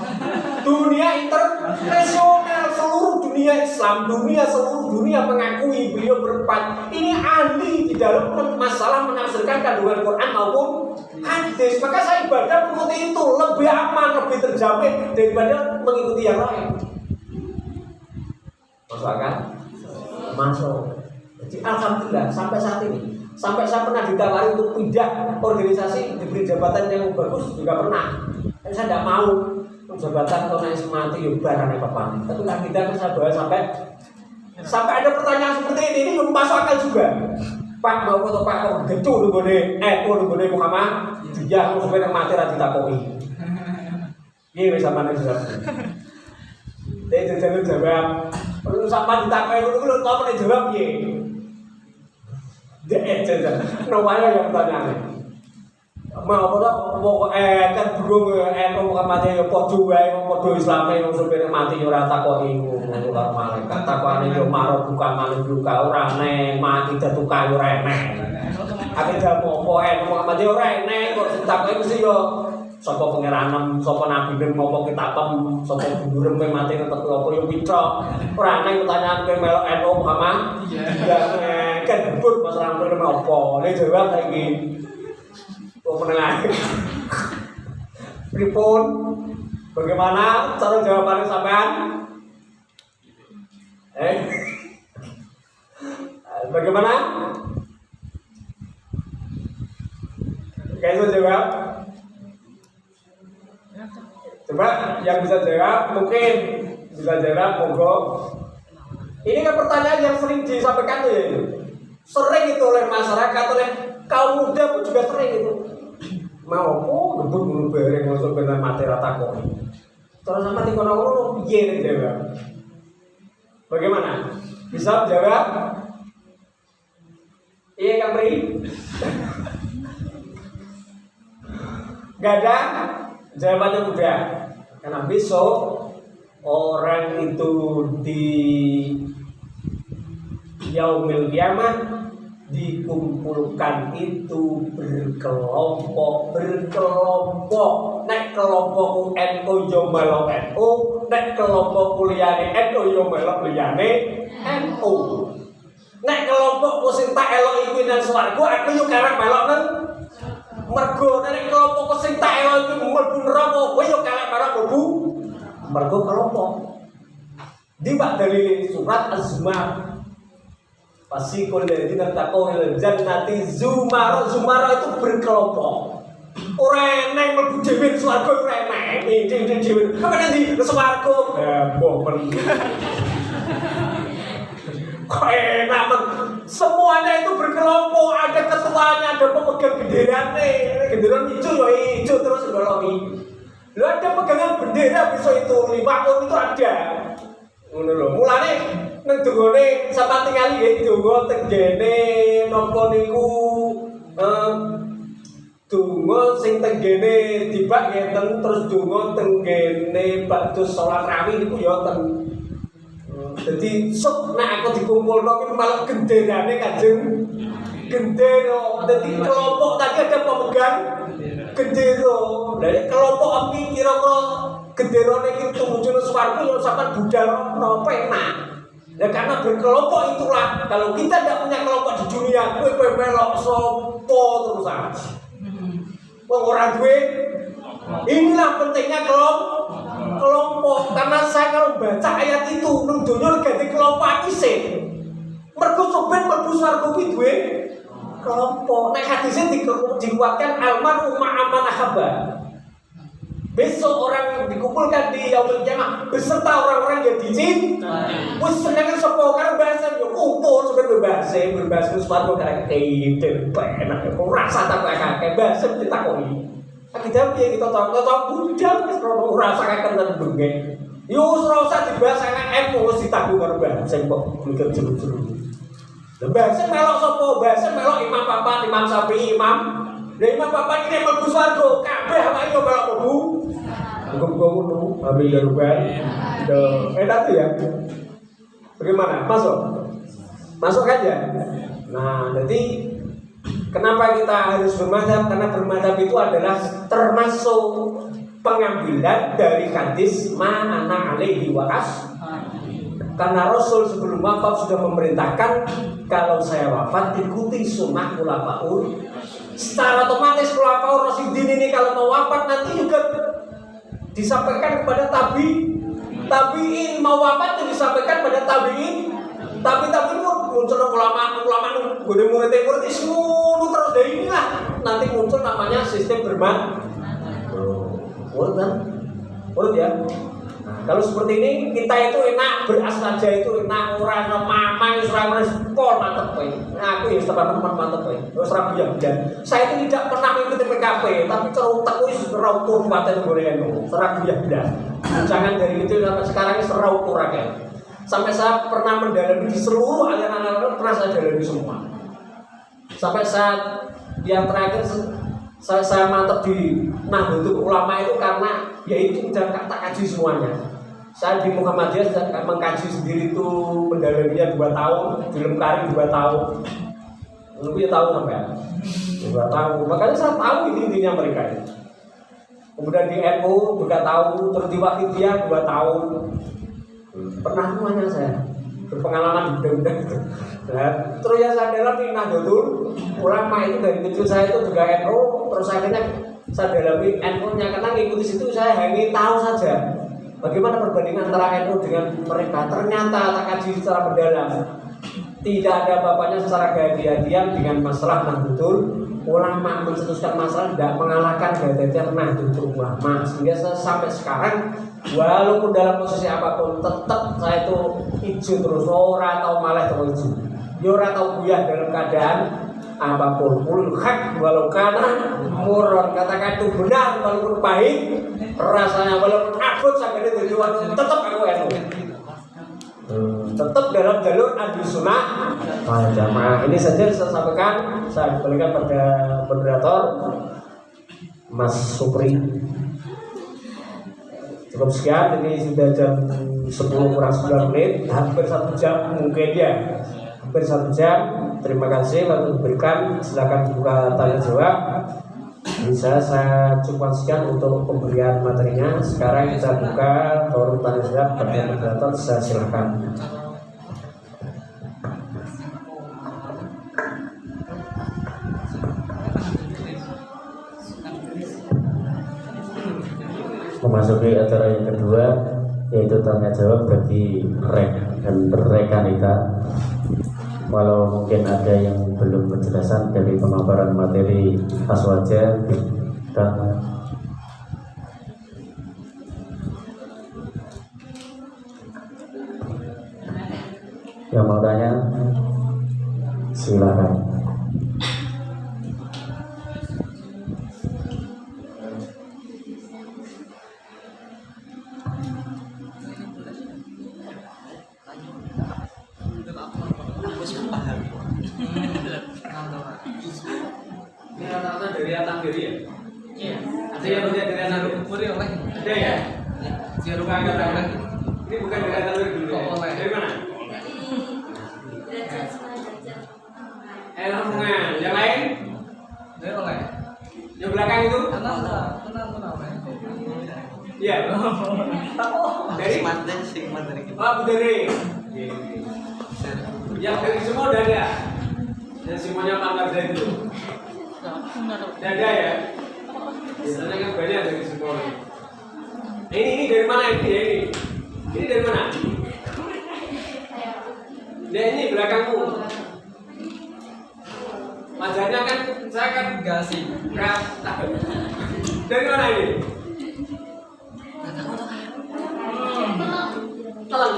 dunia internasional seluruh dunia Islam, seluruh dunia mengakui beliau berempat ini ahli di dalam masalah menafsirkan kandungan Quran maupun hadis. Maka saya ibadah mengikuti itu lebih aman, lebih terjamin daripada mengikuti yang lain. Masuk akal? Masuk. Jadi alhamdulillah sampai saat ini, sampai saya pernah ditawari untuk pindah organisasi diberi jabatan yang bagus juga pernah. Tapi saya tidak mau jabatan kalau naik semati barang apa apa. Tapi lah kita kan saya bawa sampai ada pertanyaan seperti ini belum masuk akal juga. Pak mau foto Pak kok gecu nggone nggone Muhammad dia mau sampai mati ra ditakoki. Piye wis sampeyan jawab. Dia jawab perlu sampeyan ditakoki ngono lho kok jawab piye? Dia namanya yang tanya mau apa kan burung Muhammad ya padha wae padha Islame wong sampai mati ora takoki ngono karo malaikat takokane yo marok bukan malih buka ora neng mati datu kayu ora eneng akidah apa Muhammad ora eneng kok ditakoki mesti yo sapa pengeranem sapa nabi ben apa kitapem sapa gurem kowe mati tetep apa yo pitra ora eneng pertanyaan kowe melok NU Muhammad ya kan debut masalah kowe apa nek jawab saiki menengah. Pripun? Bagaimana cara jawabannya sampean? Bagaimana? Kayak jawab? Coba yang bisa jawab mungkin bisa jawab monggo. Ini kan pertanyaan yang sering disampaikan ya itu. Sering itu oleh masyarakat, oleh kaum muda pun juga sering itu. Mau apa ngebut ngono bareng masuk benar mati rata kok. Terus sama di kono-kono piye jawab? Bagaimana? Bisa jawab? Iya Kang Pri? Gak ada jawabannya mudah. Karena besok orang itu di Yaumil Kiamat dikumpulkan itu berkelompok. Nek kelompok NU yo melok NU, nek kelompok liyane NU yo melok liyane NU. Nek kelompok sing tak elok iku nang swarga, aku yo karep melok nang mergo. Nek kelompok sing tak elok iku mlebu neraka, kowe yo karep melok mlebu mergo kelompok. Di bak dalil surat Az-Zumar, Fasikul ladzina taqaw ila jannati zumara. Zumara itu berkelompok. Ora enek mlebu dhewe swarga, ora enek. Dhewe. Kapan ndi swarga? Mbok men. Kok enak men. Semuanya itu berkelompok, ada ketuanya, ada pemegang benderane. Bendera hijau ya hijau terus ngolongi. Lho ada pegangan bendera besok itu, liwakun itu ada. Ngono lho. Mulane nang dongane sampeyan tingali nggih donga tenggene napa niku donga sing tenggene dibak ngeten terus donga tenggene bakdo salat rawih niku ya ten. Dadi sok nek aku dikumpulno ki malah genderane Kanjeng gendera. Dadi kelompok tadi ada pemegang gendera. Lah kelompok iki kira-kira genderane iki tumuju swarga yo sampean budal napa enak. Ya karena berkelompok itulah. Kalau kita tidak punya kelompok di dunia, kowe melok sopo terusan. Wong ora duwe. Inilah pentingnya kelompok. Karena saya kalau baca ayat itu nang donya ganti kelompok isih. Mergo soben mlebu swarga kuwi duwe kelompok. Nek hadisnya dikuatkan alman ma'aman ahabba. Besok orang dikumpulkan di yaumul kiamah beserta orang-orang yang dicintai. Wis seneng sapa karo bahasa yo kumpul sampe berbahasa sesuatu karek ide enak ora rasa tak kakek bahasa ditakoni. Kita piye kita tok budal wis ora rasa kakek tenan bengi. Yo ora usah dibahas ana wis ditakoni karo bahasa kok mikir jero-jero. Lah bahasa melok sapa? Bahasa melok Imam Papat, Imam Syafi'i, Imam. Lah Imam Papat iki mlebu swarga kabeh awake yo melok mlebu. Hukum ambil darurat. Enak tuh ya. Bagaimana? Masuk aja. Nah, jadi kenapa kita harus bermadzhab? Karena bermadzhab itu adalah termasuk pengambilan dari hadis ma'ana alaihi wa as. Karena Rasul sebelum wafat sudah memerintahkan kalau saya wafat ikuti sunnah khulafaur. Secara otomatis khulafaur Rasyidin ini kalau mau wafat nanti juga disampaikan kepada tabi'in, mau wafat itu disampaikan pada tabi'in. Tabi'in muncul ulama murid semua terus dari inilah nanti muncul namanya sistem urut ya. Nah, kalau seperti ini kita itu enak saja itu enak orang mamang orang pol mantep kowe. Nah, aku ya teman-teman mantep kowe. Wis ra biyen. Saya itu tidak pernah mengikuti PKP, tapi cerutek wis ora ukur paten gorengan. Ora biyen. Jangan dari itu sampai sekarang wis ora ukur akeh. Sampai saya pernah mendalami di seluruh aliran-aliran pernah saya dalami semua. Sampai saat yang terakhir saya mantap di Nahdlatul Ulama itu karena yaitu udah tak kaji semuanya. Saya di Muhammadiyah mengkaji sendiri itu mendalaminya 2 tahun, di Lemkari 2 tahun. Lebih tahu sampai 2 tahun. Makanya saya tahu intinya mereka itu. Kemudian di NU juga tahu, terus di Wahidiyah 2 tahun. Pernah semuanya saya berpengalaman di bidang itu. Nah, terus yang saya dalami Nahdlatul Ulama itu dari kecil saya itu juga NU, terus akhirnya saya dalami NU-nya karena ngikuti situ saya hanya tahu saja bagaimana perbandingan antara NU dengan mereka. Ternyata tak kaji secara mendalam. Tidak ada bapaknya secara gaya-gayaan dengan masalah Nahdlatul Ulama, mencetuskan masalah tidak mengalahkan gaya-gayaan Nahdlatul Ulama. Sehingga saya sampai sekarang walaupun dalam posisi apapun tetap saya itu hijau terus, ora atau malah terus hijau. Ora atau buyah dalam keadaan apapun. Ulul haq walau kana murran, katakan itu benar walaupun pahit rasanya, walaupun abot sampai tujuan tetap aku NU. Tetap dalam jalur Ahlussunnah wal Jamaah. Ini saja saya sampaikan, saya kembalikan pada moderator Mas Supri. Cukup sekian, ini sudah jam 10 kurang 9 menit, hampir 1 jam mungkin ya. Hampir hampir 1 jam. Terima kasih waktu diberikan. Silakan buka tanya jawab. Bisa saya cukupkan sekian untuk pemberian materinya. Sekarang kita buka forum tanya jawab bagi moderator. Saya silakan. Memasuki acara yang kedua, yaitu tanya jawab bagi dan rekan kita. Walau mungkin ada yang belum penjelasan dari pemaparan materi aswaja dan yang mau tanya silakan. Ini rata-rata dari atas diri ya? Iya. Ada yang dari atas diri? Boleh oleh. Ada ya? Zero Bukan oleh. oleh. Ini bukan dari atas diri dulu. Kok Ya? oleh? Dari mana? Lamongan. Yang lain? Dari oleh. Yang belakang itu? Kenal oleh. Iya. Dari? Mantan sih mantan. Oh, Bu Dari. Yang dari semua udah ada. Yang semuanya pangkat dari itu. Dada ya. Biasanya kan banyak dari semua. Ini dari mana ini? Ini dari mana? Ya ini belakangmu. Wajahnya kan saya kan Enggak sih. dari mana ini? Telang.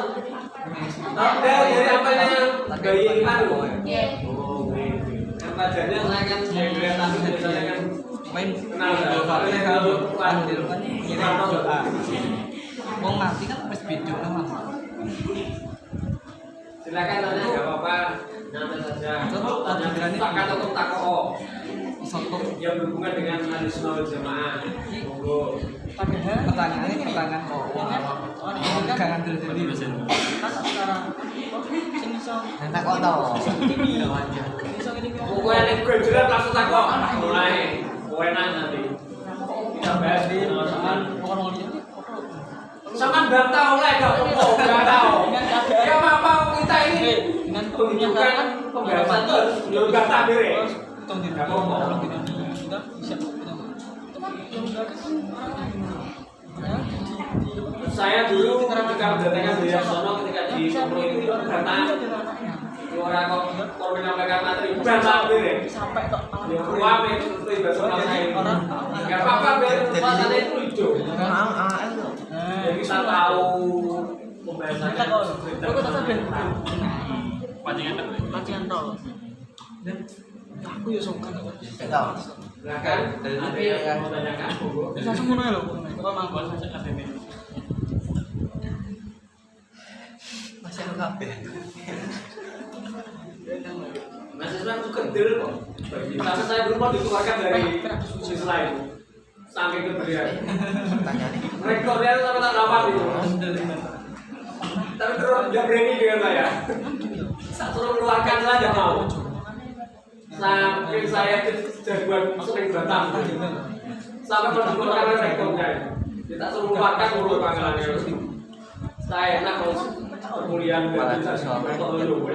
Dari apanya bayi iman loh. Oh, yang wajahnya saya kan yang kelihatan biasanya kan Main kenal nggak? Kalau kuat di rumah ini doa. Wong mati kan wis beda sama. Silakan tanya nggak apa-apa. Nyantai saja. Coba, Tanya berani. tak kata takoo Soto. yang berhubungan dengan Ahlus Sunnah wal Jamaah. Monggo. Pertanyaannya pertanyaan kok. Jangan ngambil sendiri dosen. Nanti kok tahu. Pokoknya nek graduate langsung takok. Mulai. Enak nanti. Kita bahas di sama bantah oleh gak apa-apa, gak tahu. Ya apa kita ini tunjukkan pembahasan terus, belum gak tabir ya. Gak apa-apa. Saya dulu ketika mendatangkan beliau sono ketika di Solo itu bantah. Orang kok menyampaikan materi bantah tabir ya. Ya ruang itu bahasa saya. Gak apa-apa biar suasana itu hijau. Jadi kita tahu pembahasannya Pancingan tol. Dan aku ya suka kok. silakan ada yang mau tanyakan monggo. Langsung ngono ya lho. Kok mangkon ini. Masih lu kabeh. Mahasiswa itu kendel kok. Tapi saya dulu mau dikeluarkan dari sisi lain. Saking keberian. Rekornya itu sampai tak dapat itu. Tapi terus dia berani dengan saya. Saya suruh keluarkan saja mau. Saking saya jagoan sering bantah. Sampai pernah keluarkan rekornya. Kita suruh keluarkan urut panggilannya. Saya enak kalau kemudian nggak bisa sampai dulu.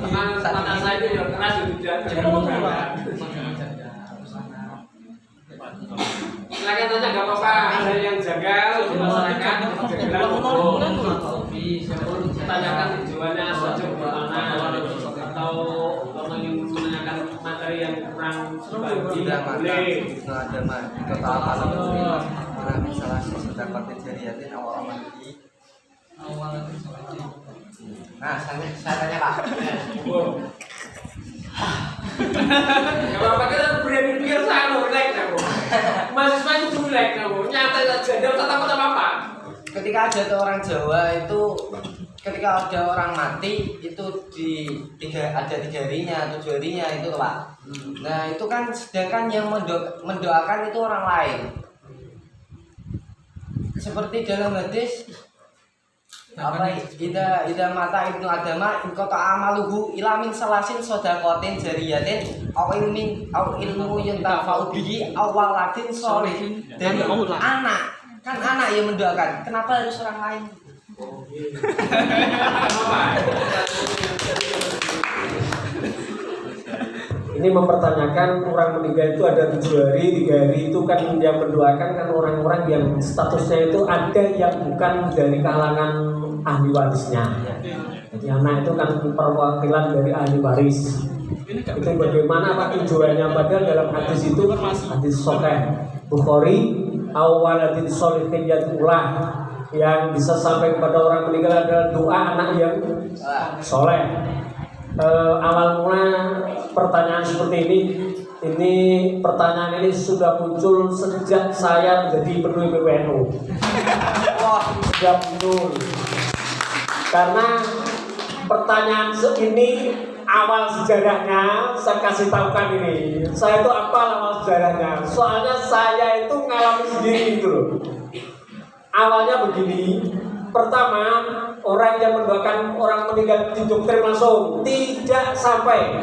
Tangan saya itu yang keras itu jangan bukan. Silakan tanya nggak apa-apa. Ada yang janggal di masyarakat, janggal tanyakan tujuannya saja bagaimana atau ingin menanyakan materi yang kurang bagi boleh. Agama kota alam orang salah sudah pakai jariatin awal mandi. Nah, saya tanya Pak. Gak apa-apa kita berani pikir saya mau relax aku. Mahasiswa itu relax aku. Nyantai saja, dia tak takut apa-apa. Ketika ada orang Jawa itu, ketika ada orang mati itu ada 3 jarinya, 7 jarinya itu Pak. Nah itu kan sedangkan yang mendoakan itu orang lain. Seperti dalam hadis apa ida mata ibnu adama in kota amaluhu ilamin salasin sodakotin jariyatin au ilmu yuntafa'u bihi au waladin sholihin dari anak. Kan anak yang mendoakan, kenapa harus orang lain? Ini mempertanyakan orang meninggal itu ada 7 hari, 3 hari itu kan yang mendoakan kan orang-orang yang statusnya itu ada yang bukan dari kalangan ahli warisnya. Jadi anak itu kan perwakilan dari ahli waris. Itu bagaimana Pak tujuannya? Padahal dalam hadis itu hadis sahih Bukhari, awaladin sholihin yad'ulah, yang bisa sampai kepada orang meninggal adalah doa anak yang soleh. Awal mula pertanyaan seperti ini pertanyaan ini sudah muncul sejak saya menjadi penulis PWNU. Wah, sudah muncul. Karena pertanyaan ini awal sejarahnya saya kasih tahukan ini. Saya itu apa awal sejarahnya? Soalnya saya itu ngalami sendiri gitu loh. Awalnya begini. Pertama, orang yang mendoakan orang meninggal di dokter langsung tidak sampai.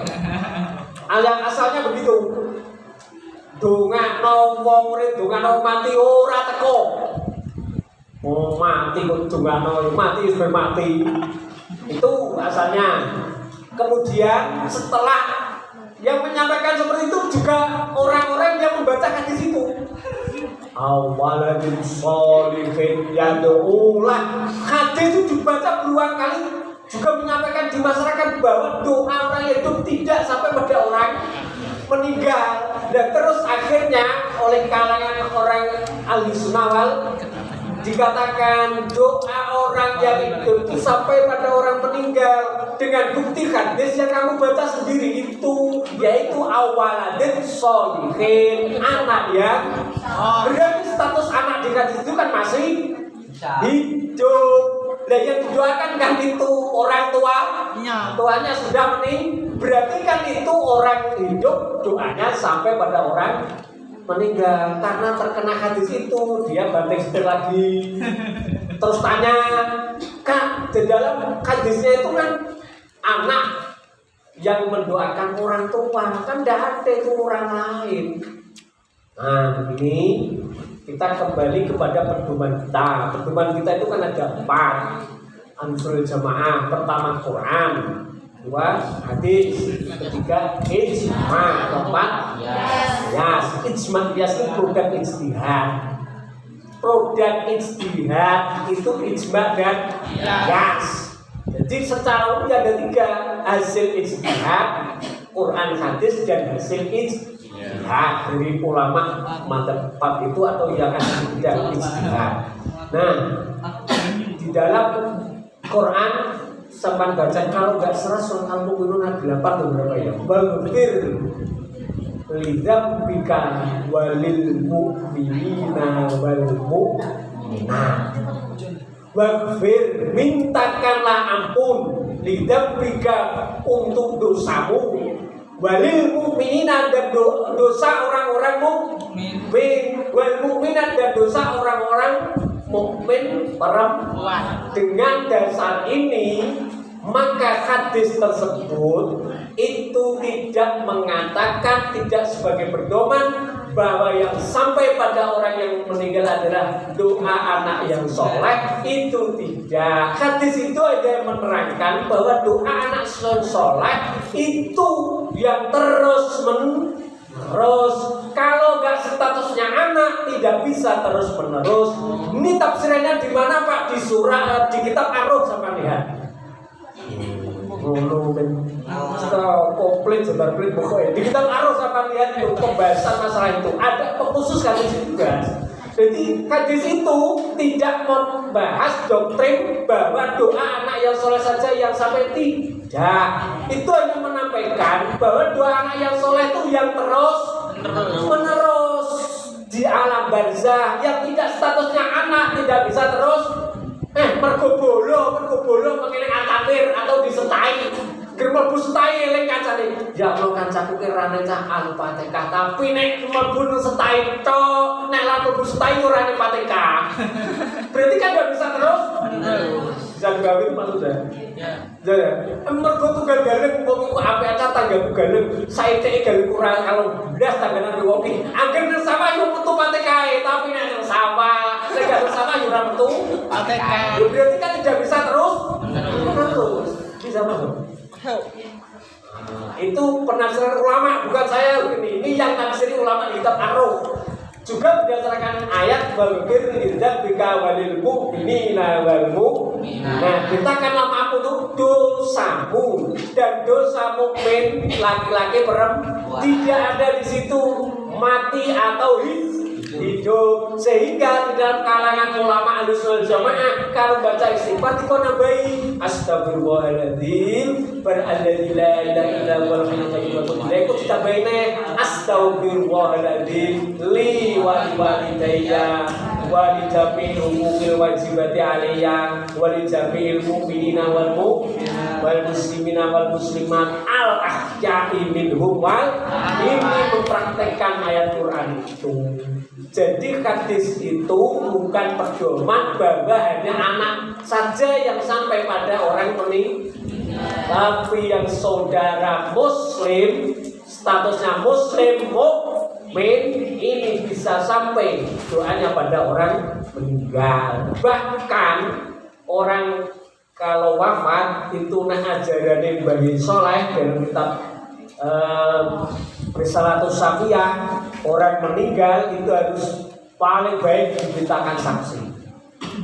Yang asalnya begitu. Dongakno wong urip, dongakno mati ora teko. Oh mati kok dongakno mati sudah mati. Itu asalnya. Kemudian setelah yang menyampaikan seperti itu juga orang-orang yang membaca hadis itu. Awaladin sholihin yad'ulah. Hadis itu dibaca berulang kali juga menyampaikan di masyarakat bahwa doa orang itu tidak sampai pada orang meninggal. Dan terus akhirnya oleh kalangan orang ahli sunnah wal dikatakan doa orang yang hidup itu sampai pada orang meninggal dengan bukti hadis yang kamu baca sendiri itu, yaitu awaladin sholihin, anak yang berarti status anak di hadis itu kan masih hidup. Nah yang didoakan kan itu orang tua, tuanya sudah meninggal, berarti kan itu orang hidup doanya sampai pada orang meninggal. Karena terkena hadis itu dia banting setir lagi. Terus tanya, Kak, di dalam hadisnya itu kan anak yang mendoakan orang tua, kan tidak ada itu orang lain. Nah ini kita kembali kepada pedoman kita. Pedoman kita itu kan ada 4 unsur jamaah. Pertama Quran, 2 hadis, ketiga ijma, 4 qiyas. Ijma qiyas itu produk ijtihad. Produk ijtihad itu ijma dan qiyas. Jadi secara umum ada 3 hasil ijtihad, Quran, hadis, dan hasil ijtihad dari ulama madzhab 4 itu atau yang tidak ijtihad. Nah, di dalam Quran sampai baca kalau nggak 100 Al-Mu'minun 8 atau berapa ya? Baghfir lidzambika walil mu'minina wal mu'minat. Baghfir, mintakanlah ampun lidzambika untuk dosamu, walil mu'minina dan dosa orang-orang mukmin, wal mu'minat dan dosa orang-orang mukmin perempuan. Dengan dasar ini maka hadis tersebut itu tidak mengatakan, tidak sebagai pedoman bahwa yang sampai pada orang yang meninggal adalah doa anak yang soleh. Itu tidak. Hadis itu ada yang menerangkan bahwa doa anak soleh itu yang terus menerus. Kalau nggak statusnya anak tidak bisa terus menerus. Ini tafsirannya di mana Pak? Di surah di kitab Ar-Ruh sama lihat. Setelah komplit sebar-komplit pokoknya di kitab Ar-Ruh sama lihat itu pembahasan masalah itu. Ada khusus hadis juga. Jadi hadis itu tidak membahas doktrin bahwa doa anak yang soleh saja yang sampai tidak. Itu hanya menyampaikan bahwa doa anak yang soleh itu yang terus menerus di alam barzah, yang tidak statusnya anak tidak bisa terus mergo bolo mengenai akabir atau disetai. Germlebu setai eling kancane. Ya Allah kancaku ki rane cah Al-Fatihah, tapi nek mlebu setai tok, nek lan mlebu setai ora nek Fatihah. Berarti kan enggak bisa terus. Bisa gawe itu maksud saya. Ya. Ya, mergo tunggal galeng wong iku apik aca tanggaku galeng, saithike galeng kurang kalau blas tanggalan wong iki. Angger sama yo metu pate kae, tapi nek sama, nek gak sama yo ora metu Pate kae. Ya berarti kan tidak bisa terus. Bisa masuk. Itu penafsiran ulama, bukan saya ini yang tafsir ulama di kitab Ar-Ruh. Juga berdasarkan ayat walqir indah bika walil mu'minina wal mu'minat. Nah, kita kan apa itu dosamu dan dosa mukmin laki-laki perempuan tidak ada di situ mati atau hidup, sehingga di dalam kalangan ulama Ahlussunnah wal Jamaah kalau baca istighfar itu nambahi astagfirullahaladzim beralladzi la ilaha illa huwal hayyul qayyum itu ditambahin astagfirullahaladzim li wa liwalidayya wa li jami'il huquqil wajibati alayya wa li jami'il mu'minina wal muslimina wal muslimat al ahya'i minhum wal ini mempraktekkan ayat Quran itu. Jadi hadis itu bukan pedoman bahwa hanya anak saja yang sampai pada orang meninggal, tapi yang saudara muslim, statusnya muslim mukmin ini bisa sampai doanya pada orang meninggal. Bahkan orang kalau wafat itu nah ajarannya Mbah Soleh dalam kitab Risalatus Safiyah, orang meninggal itu harus paling baik diberitakan saksi.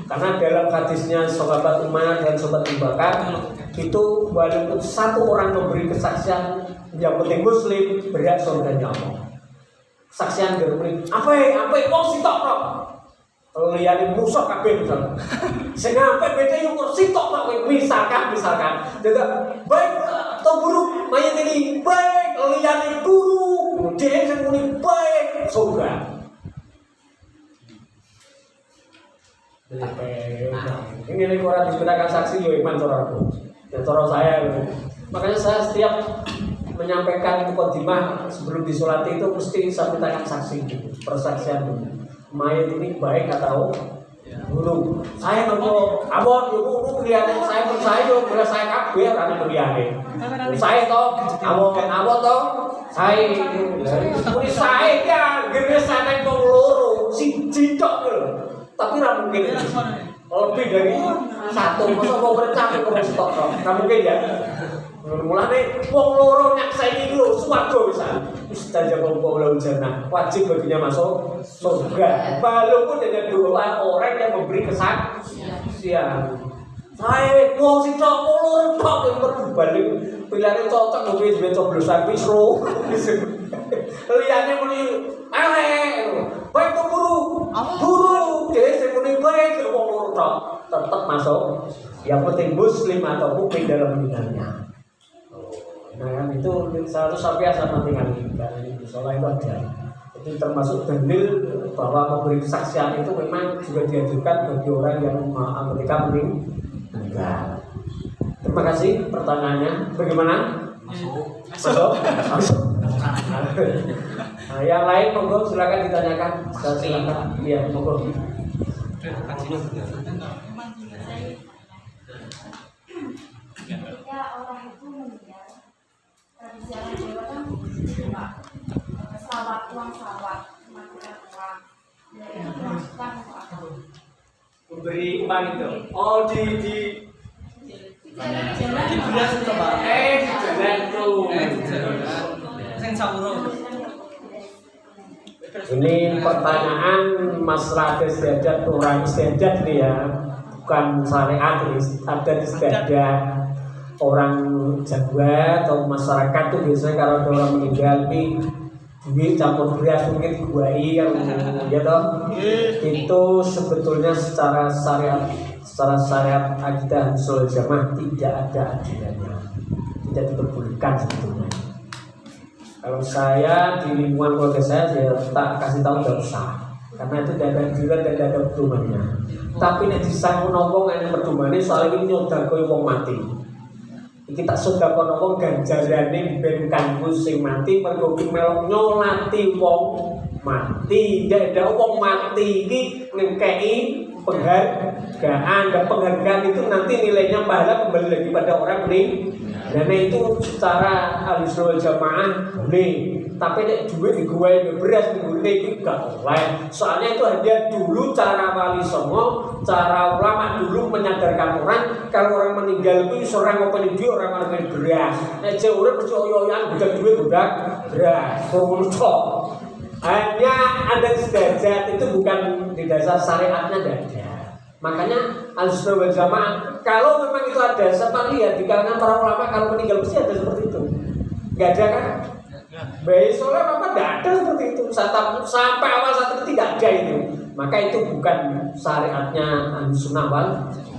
Karena dalam hadisnya sahabat Umar dan sahabat Abu Bakar itu walaupun satu orang memberi kesaksian yang penting muslim berhak surganya Allah. Kesaksian dari apa wong sitok tok. Liyane musuh kabeh misalkan. Sing apik beda yo sitok tok misalkan. Jadi baik atau buruk mayat ini baik, liyane buruk, dia sing muni baik surga. Ini orang digunakan saksi yo iman cara aku. Ya cara saya gitu. Makanya saya setiap menyampaikan mukadimah sebelum disolati itu mesti saya mintakan saksi gitu, persaksian dulu. Mayat ini baik atau buruk. Saya kalau abon ibu kelihatan saya percaya bila saya kabeh ora kelihatan. Saya toh abon toh saya muni saya ya gede sana wong loro siji tok lho. Tapi ora mungkin lebih dari satu masa mau bercak kok stok tok. Ora mungkin ya. Mulane wong loro nyakseni lho swarga pisan. Wis jaga wong lawan jannah, wajib baginya masuk surga. Walaupun hanya dua orang yang memberi kesaksian. Saya wong sing tok loro tok yang balik pilihane cocok lho wis coblosan wis ro. Liyane muni elek. Baik to guru. Dhewe sing muni baik wong loro tok tetep masuk. Yang penting muslim atau mukmin dalam meninggalnya. Nah kan itu 100 sampai sama tinggal ini soalnya itu aja. Itu termasuk dalil bahwa memberi kesaksian itu memang juga diajukan bagi orang yang mereka meninggal. Terima kasih pertanyaannya. Bagaimana? Masuk. Nah, yang lain monggo silakan ditanyakan. Silakan. Iya monggo. Ketika orang itu meninggal, tradisi orang Jawa kan salawat, matikan uang, dari itu dimasukkan untuk apa? Memberi umpan itu. Oh di beras itu Pak. jalan tuh. Sing sawuro. Ini pertanyaan masalah istiadat orang istiadat nih ya, bukan syariat ini. Ada istiadat orang Jawa atau masyarakat tuh biasanya kalau ada orang meninggal nih duit campur beras mungkin diguai yang ya toh itu sebetulnya secara syariat akidah Ahlussunnah wal Jamaah tidak ada ajarannya, tidak diperbolehkan sebetulnya. Kalau saya di lingkungan keluarga saya tak kasih tahu nggak usah, karena itu tidak ada anjuran dan tidak ada pedomannya. Tapi nek disanggup nongkrong yang pedomannya soalnya ini nyodakoi wong mati. Kita sudah kono ganjarane ben kanggo sing mati mergo melok nyolati wong mati. Tidak ada wong mati iki ngekeki penghargaan, dan penghargaan itu nanti nilainya pahala kembali lagi pada orang ini. Dan itu secara Ahlussunnah wal Jamaah boleh. Tapi nek duit digawe beras digune iki gak oleh. Soalnya itu hanya dulu cara Wali Songo, cara ulama dulu menyadarkan orang kalau orang meninggal itu seorang ngopeni duit, orang ngopeni beras. Nek jek urip mesti oyo-oyoan budak duit budak beras. Ngono tok. Hanya ada sederajat itu bukan di dasar syariatnya ada. Makanya Ahlussunnah wal Jamaah kalau memang itu ada, saya lihat di kalangan para ulama kalau meninggal mesti ada seperti itu. Enggak ada kan? Baik soalnya apa tidak ada seperti itu. Sampai awal saat itu tidak ada itu. Maka itu bukan syariatnya Ahlussunnah wal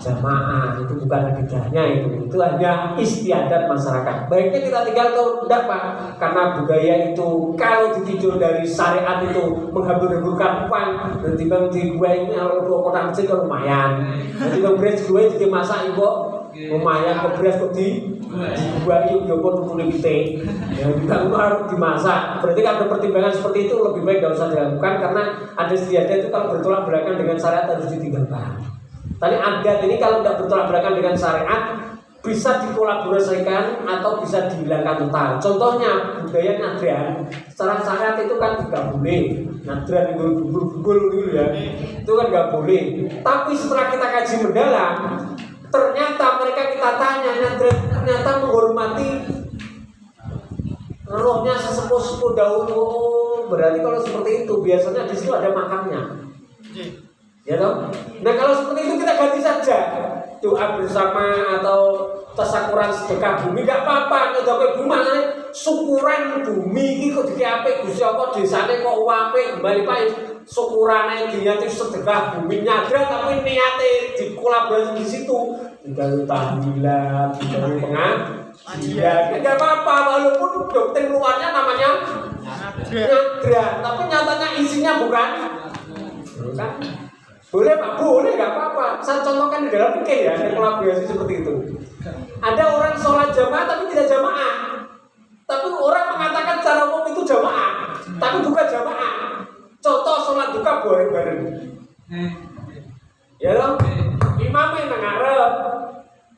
Jamaah, itu bukan akidahnya itu hanya istiadat masyarakat. Baiknya kita tinggal atau tidak Pak, karena budaya itu kalau ditinjau dari syariat itu menghambur-hamburkan uang. Nanti bang di gue ini kalau kota masjid kan lumayan. Nanti bang beras gue jadi masak ibu lumayan, ke beras kok di gue itu joko tuh limite. Yang kita harus dimasak. Berarti kan ada pertimbangan seperti itu lebih baik tidak usah dilakukan karena ada istiadat itu kalau bertolak belakang dengan syariat harus ditinggalkan. Tadi adat ini kalau tidak bertolak belakang dengan syariat bisa dikolaborasikan atau bisa dihilangkan total. Contohnya budaya nadran, secara syariat itu kan tidak boleh. Nadran itu bubul gitu ya, itu kan nggak boleh. Tapi setelah kita kaji mendalam, ternyata mereka kita tanya nadran ternyata menghormati rohnya sesepuh-sepuh dahulu. Berarti kalau seperti itu biasanya di situ ada makamnya. Ya toh? Nah kalau seperti itu kita ganti saja doa bersama atau tasakuran sedekah bumi gak apa-apa. Ngedoke bumi maknanya syukuran bumi iki kok dikapik Gusti Allah desane kok apik kembali Pak syukurane diniati sedekah bumi nyadar tapi niate dikolaborasi di situ tinggal tahlilan tinggal pengajian enggak apa-apa walaupun doktrin luarnya namanya nyadar tapi nyatanya isinya bukan boleh Pak, boleh nggak apa-apa. Saya contohkan di dalam fikih ya, ada kolaborasi seperti itu. Ada orang sholat jamaah tapi tidak jamaah. Tapi orang mengatakan secara umum itu jamaah, tapi bukan jamaah. Contoh sholat duka bareng-bareng. Ya dong, imamnya nang ngarep,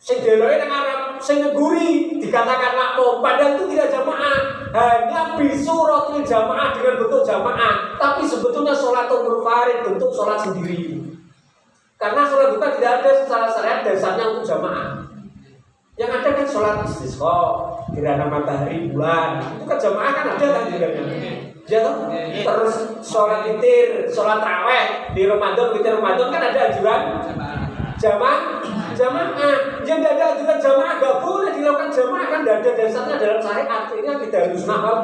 sing deloke nang ngarep, sing ngeguri dikatakan makmum, padahal itu tidak jamaah. Hanya bisu rotil jamaah dengan bentuk jamaah, tapi sebetulnya sholat munfarid bentuk sholat sendiri. Karena sholat duka tidak ada secara syariat dasarnya untuk jamaah. Yang ada kan sholat istisqa, gerhana matahari bulan, itu kan jamaah kan ada kan jadinya. Ya toh? Terus sholat witir, sholat tarawih di Ramadan, witir Ramadan kan ada anjuran jamaah. Yang tidak ada anjuran jamaah gak boleh dilakukan jamaah kan tidak ada dasarnya dalam syariat. Ini kita harus nafal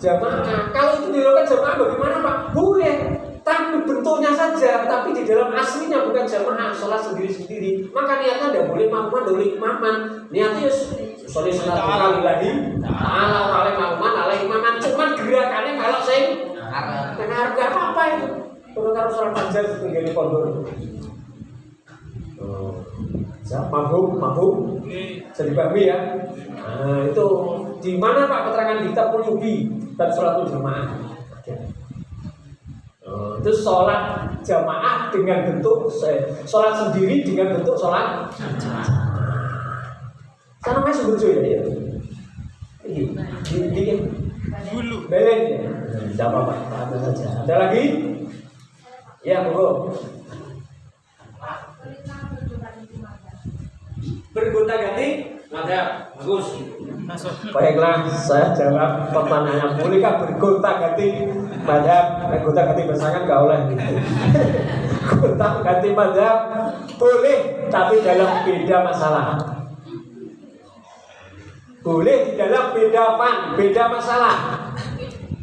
jamaah. Kalau itu dilakukan jamaah bagaimana Pak? Boleh. Tapi bentuknya saja, tapi di dalam aslinya bukan jamaah, sholat sendiri-sendiri. Maka niatnya tidak boleh makmuman, tidak boleh imaman. Niatnya sholat lillahi ta'ala oleh makmuman, oleh imaman. Cuman gerakannya kalau saya dengar gak apa-apa itu. Kalau harus sholat fajar itu gini pondok. Mabuk, jadi bakmi ya. Nah, itu di mana Pak keterangan kitab Qulubi dan sholatul jamaah? Itu sholat jamaah dengan bentuk sholat sendiri dengan bentuk sholat karena namanya sumber ya ini dulu belen ya tidak apa-apa ada lagi ya monggo bergonta ganti ada bagus. Baiklah, saya jawab pertanyaannya. Bolehkah bergonta ganti madhab? Gonta ganti pasangan gak oleh. Gonta ganti madhab boleh, tapi dalam beda masalah. Boleh di dalam beda masalah.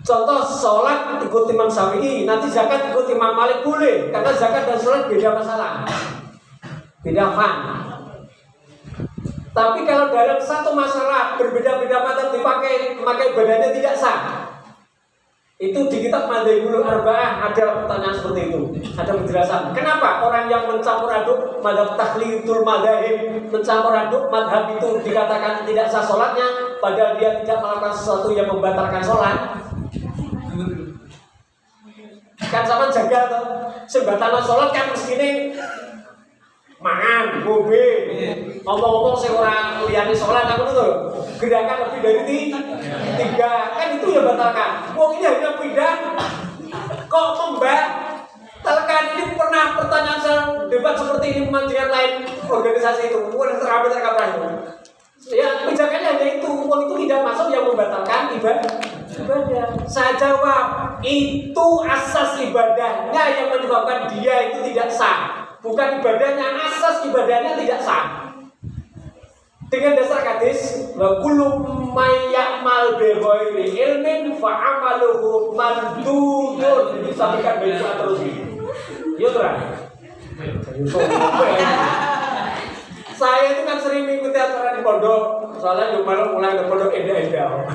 Contoh sholat ikut Imam Syafi'i, nanti zakat ikut Imam Malik boleh, karena zakat dan sholat beda masalah, beda fan. Tapi kalau dalam satu masalah berbeda-beda madzhab dipakai, maka ibadahnya tidak sah. Itu di kitab Madzhabul Arba'ah ada pertanyaan seperti itu, ada penjelasan. Kenapa orang yang mencampur aduk madzhab takhlidul madzhab, mencampur aduk madzhab itu dikatakan tidak sah sholatnya, padahal dia tidak melakukan sesuatu yang membatalkan sholat? Kan sama jaga tuh. Sebatana sholat kan mestine mangan, ngombe, ngomong-ngomong sing ora liyane sholat aku tuh gerakan lebih dari 3 kan itu ya batalkan. Wong ini hanya pindah kok membatalkan. Ini pernah pertanyaan debat seperti ini dengan lain organisasi itu, bukan terkabur. Ya pijakannya hanya itu, wong itu tidak masuk yang membatalkan ibadah. Saya jawab, itu asas ibadahnya yang menyebabkan dia itu tidak sah. Bukan ibadahnya, asas ibadahnya tidak sah. Dengan dasar hadis, wa kullu may ya'mal bi ghairi ilmin fa 'amaluhu mardudun. Disampaikan begitu terus. Ya ora? Saya itu kan sering mengikuti acara di pondok. Soalnya malam mulai ke pondok Enda-Enda.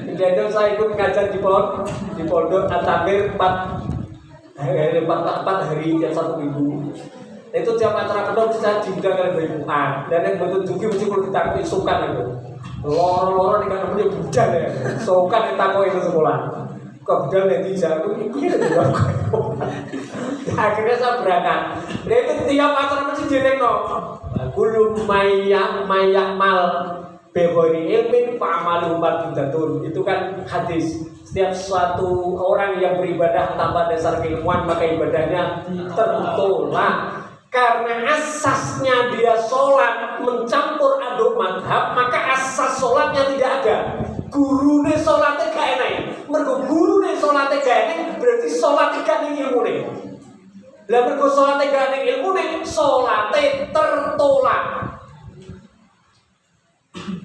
Enda-Enda saya ikut ngajar di pondok At-Takbir 4 hari tiap 1 minggu. Itu tiap acara pondok saya diundang oleh Ibu-an. Dan yang betul juga mesti kalau kita isukan itu. Loro-loro nih kan namanya budal ya. Sokan yang takut itu sekolah. Kok budal netizen aku mikir ya. Akhirnya saya berangkat. Nah itu tiap acara mesti direngno. Kullu mayyamal bighairi ilmin fa'amalu mardudatun. Itu kan hadis. Setiap suatu orang yang beribadah tanpa dasar keilmuan maka ibadahnya tertolak. Karena asasnya dia sholat mencampur aduk madhab, maka asas sholatnya tidak ada. Gurune sholatnya gak enak. Mergo gurune sholatnya gak enak, berarti sholatnya gak ning ilmune. Lah mergo sholatnya gak ning ilmune, sholatnya tertolak.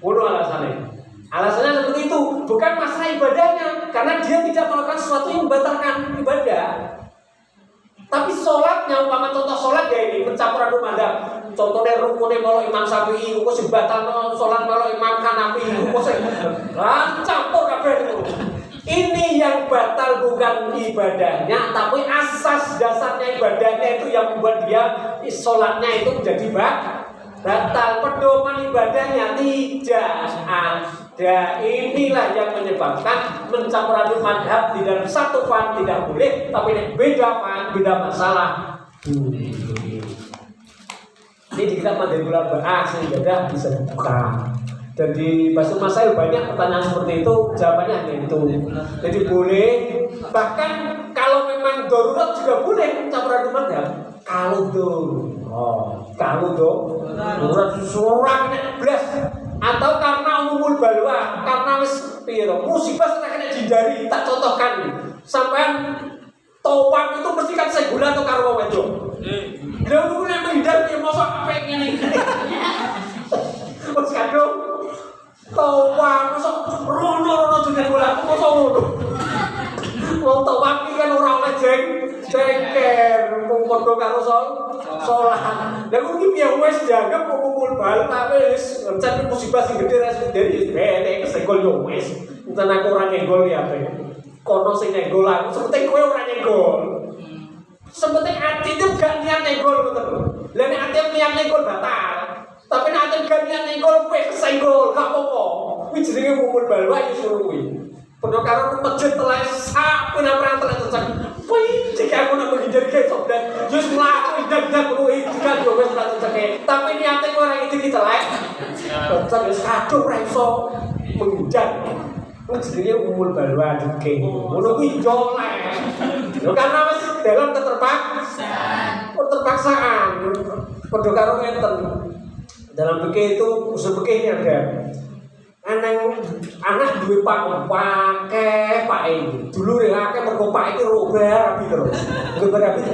Ono alasannya. Alasannya seperti itu, bukan masalah ibadahnya, karena dia tidak melakukan sesuatu yang membatalkan ibadah. Tapi sholatnya, umpama contoh sholat ya ini mencampur aduk madhab. Contohnya rukunnya kalau Imam Syafi'i, kok sebatal sholat kalau Imam Hanafi, kok campur kabeh itu. Ini yang batal bukan ibadahnya, tapi asas dasarnya ibadahnya itu yang membuat dia sholatnya itu menjadi batal. Pedoman ibadahnya tidak ada. Inilah yang menyebabkan mencampur aduk madhab di dalam satu fan tidak boleh, tapi beda fan, beda masalah. Ini kita mandiri bulan bahas ibadah bisa dibuka. Jadi Basul Masail banyak pertanyaan seperti itu, jawabannya hanya itu. Jadi boleh, bahkan kalau memang darurat juga boleh mencampur aduk madhab. Kalau darurat seorang belas atau karena umumul balwa, karena wis piro musibah sudah kena dihindari. Tak contohkan sampean tawaf itu mesti kan segulan atau karo wong wedok. Lha ngono nek menghindar ya mosok apik ngene iki. Wis kadung tawaf mosok rono jeneng bola mosok ngono. Wong tawaf iki kan ora oleh jengker padha karo salat. Lah kuwi piye wis dianggap umumul bal tapi wis ngencet musibah sing gedhe ra sendiri bene kesenggol yo wis. Enten aku ora nyenggol ya ape. Kono sing nyenggol aku sepenting kowe ora nyenggol. Sepenting ati itu gak niat nyenggol ngoten lho. Lah nek ati niat nyenggol batal. Tapi nek ati gak niat nyenggol kowe kesenggol gak apa-apa. Kuwi jenenge umumul bal wae suruh kuwi. Padha karo masjid telah sak pira-pira telah cocok. Wih, jika aku nak menghindar ke sobat, just melakukan dan kuih jika dua belas cocok. Tapi niatnya orang itu kita lah. Cocok sekadung raiso menghindar. Jadi umur balwa juga. Mulu hijau lah. Karena masih dalam keterpaksaan. Padha karo ngeten. Dalam fikih itu usul fikih ada. Anak duwe pakai dulu ya akeh mergo pak iki robar rabi terus. Robar rabi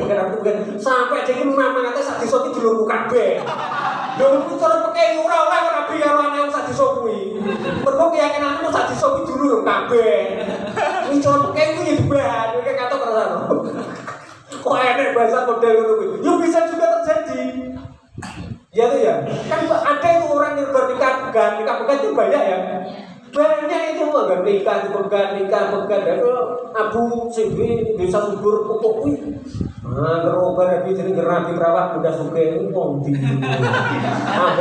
sampai jadi mama kate sak desa iki dilunggu kabeh. Lho putra peke ora oleh rabi karo anak sak desa kuwi. Mergo keyakinanmu sak desa iki dulu kabeh. Wis cara peke kuwi dibahan iki kata perasaan. Kok enek bahasa model ngono kuwi. Yo bisa juga terjadi. Ya tuh ya, kan ada itu orang yang bernikah itu banyak ya. Banyak itu enggak nikah, dan abu singgi desa subur pupuk kuwi. Nah, gerobar iki jenenge rapi perawat udah suke wong di.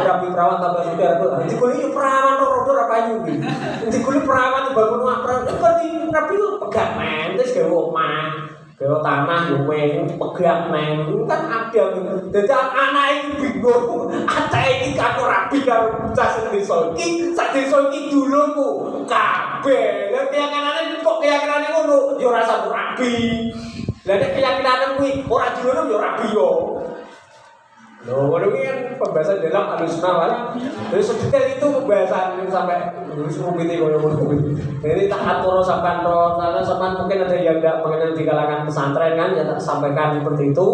Rapi perawat tambah suke aku. Dikuli perawan rodor apa ayu iki. Dikuli perawan bangun omah perawat. Kok di rapi pegat men terus gawe omah. Kalau tanah yang pegang neng kan ada. Jadi anak itu bingung. Ada ini aku rapi kalau cah desa iki, sak desa iki dulu ku kabeh. Lah keyakinane kok keyakinane ngono, ya ora sampe rapi. Lah nek keyakinane kuwi ora dulu ya rapi yo. Loh, ini kan pembahasan dalam Ahlussunnah wal. Jadi sedetail itu pembahasan sampai rumit ini. Jadi tak atur sampai mungkin ada yang tidak mengenal di kalangan pesantren kan, ya tak sampaikan seperti itu.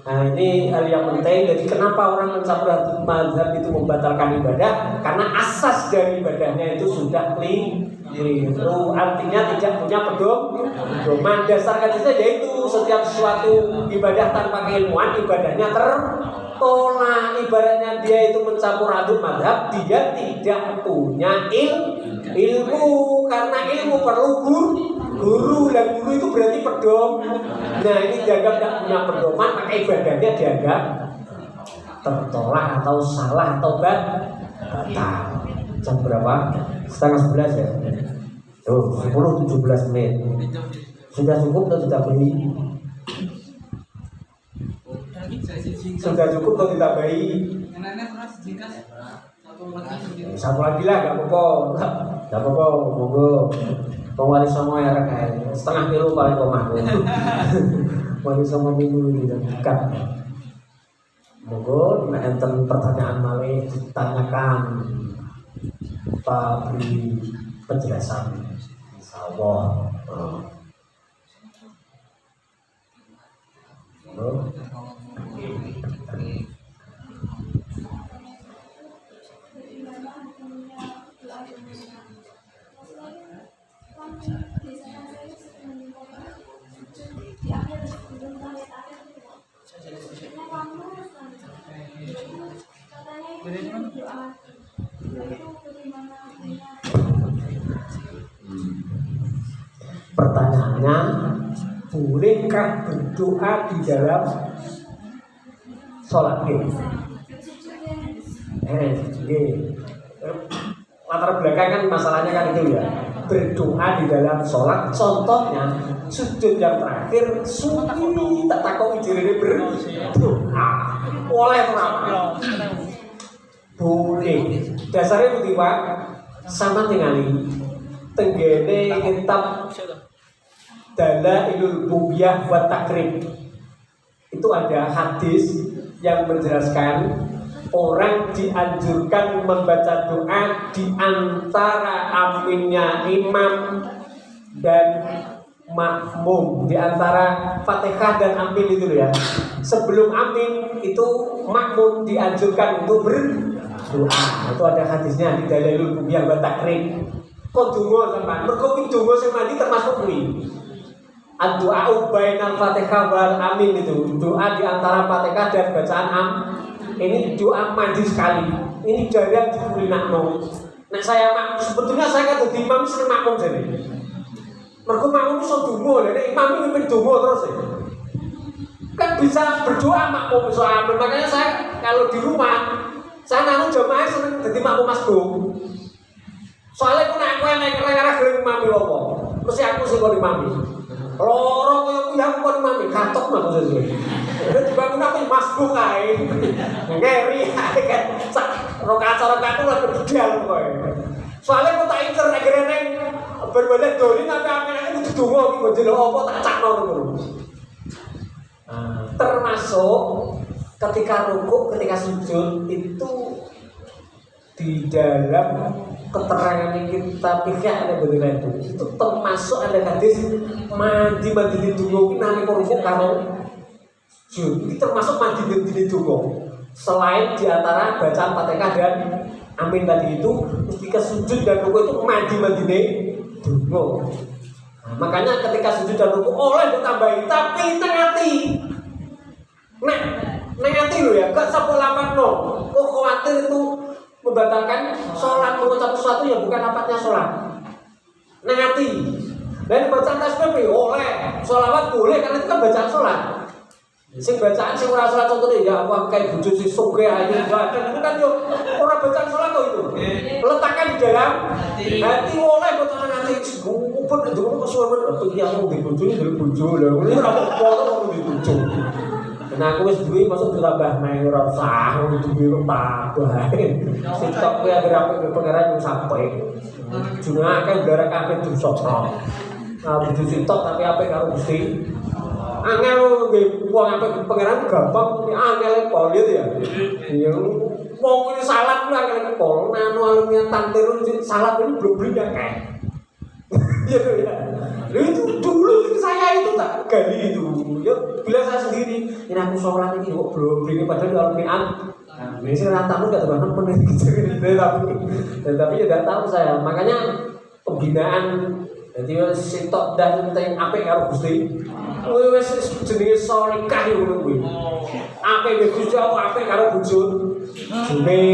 Nah ini hal yang penting. Jadi kenapa orang mencampur mazhab itu membatalkan ibadah? Karena asas dari ibadahnya itu sudah keliru. Artinya tidak punya pedoman. Dasar kajiannya yaitu setiap sesuatu ibadah tanpa keilmuan ibadahnya tolak. Ibaratnya dia itu mencampur aduk mazhab, dia tidak punya ilmu. Karena ilmu perlu guru dan guru itu berarti pedoman. Nah ini dianggap tidak punya pedoman, maka ibadahnya dianggap tertolak atau salah atau batal. Jam berapa? 10:30 ya. Tuh 10:17 menit. Sudah cukup atau sudah beli? Sudah cukup atau ditambahi? Satu lagi lah, gak apa-apa, monggo. Pengwali semua ya rekan, setengah kilo paling komah. Wali semua minggu di dekat. Monggo, enten pertanyaan malih ditanyakan, Pak beri penjelasan. Insyaallah. Pertanyaannya, bolehkah berdoa di dalam sholat? Latar belakang kan masalahnya kan itu ya, berdoa di dalam sholat. Contohnya sujud yang terakhir, suwi tak takut ijirine berdoa. Oleh apa? Boleh. Dasarnya begitu Pak. Sama tingali tenggene kitab Dalailul Bughyah wa Takrib. Itu ada hadis yang menjelaskan orang dianjurkan membaca doa di antara aminnya imam dan makmum, di antara Fatihah dan amin itu ya. Sebelum amin itu makmum dianjurkan untuk berdoa. Itu ada hadisnya di Dalailul Bughyah wa Takrib. Kok donga sampean? Mergo ki donga sing mandi termasuk kuwi. Ad-du'a bainal Fatihah wal amin itu. Doa di antara Fatihah dan bacaan ini doa mandi sekali. Ini jarang dikulinakno. Nek saya sebetulnya saya kan dadi imam sering makmum jane. Mergo makmum iso donga, nek imam iki mimpin donga terus ya. Kan bisa berdoa makmum iso amin. Makanya saya kalau di rumah saya nanu jamaah seneng dadi makmum masbuk. Soalnya aku nak nek kira-kira gelem imami apa? Mesti aku sing kon imami. Loro koyo kuwi aku kon imami, katok mah sesuai. Wis dibangun aku masbuk kae. Ngeri ae kan. Rokaat-rokaat ku lagi bedal kowe. Soalnya aku tak incer nek rene berbadan doli tapi aku kudu donga iki mbok delok apa tak cakno ngono. Termasuk ketika rukuk, ketika sujud itu di dalam keterangan yang kita pikir ada begitu itu termasuk ada hadis mandi di dungo nang rukuk karo sujud. Itu termasuk mandi di dungo. Selain di antara bacaan Fatihah dan amin tadi itu, ketika sujud dan rukuk itu mandi di dungo. Nah, makanya ketika sujud dan rukuk oleh ditambahi, tapi tengati. Nengati lo ya, gak sapo lapatno. Kok khawatir itu membatalkan sholat, mengucap sesuatu yang bukan lapatnya sholat. Nengati. Dan bacaan tasbih oleh, sholawat boleh karena itu kan bacaan sholat. Sing bacaan sing ora salat contone ya aku kayak bojo sing sugih ayu banget itu kan yo ora bacaan salat kok itu. Letakkan di dalam hati oleh kok nang ati kupet ndonga kok suwe pengen aku di bojo dari bojo lho ini ora apa-apa kok di bojo. Nah aku wis duwe masuk ditambah main ora usah duwe tambah. Sitok kowe anggere apik pangeran yo sampe. Juna akeh gara kabeh dosa. Nah bojo sitok tapi apik karo Gusti. Angel nggih wong apik pangeran gampang angel polit ya. Ya wong ini salat ku angel kepol nanu alumni tantir salat ini belum kayak. Iya ya. Itu dulu saya itu tak gali itu. Ya bilang saya sendiri, ini aku sholat ini kok belum padahal alumni ini sih ratamu enggak teman menit gitu. Tapi ya enggak tahu saya. Makanya pembinaan jadi sitok dan tentang apik karo Gusti. Wis jenenge solikah yo ngono kuwi. Apik Gusti Allah apik karo bojo. Jene.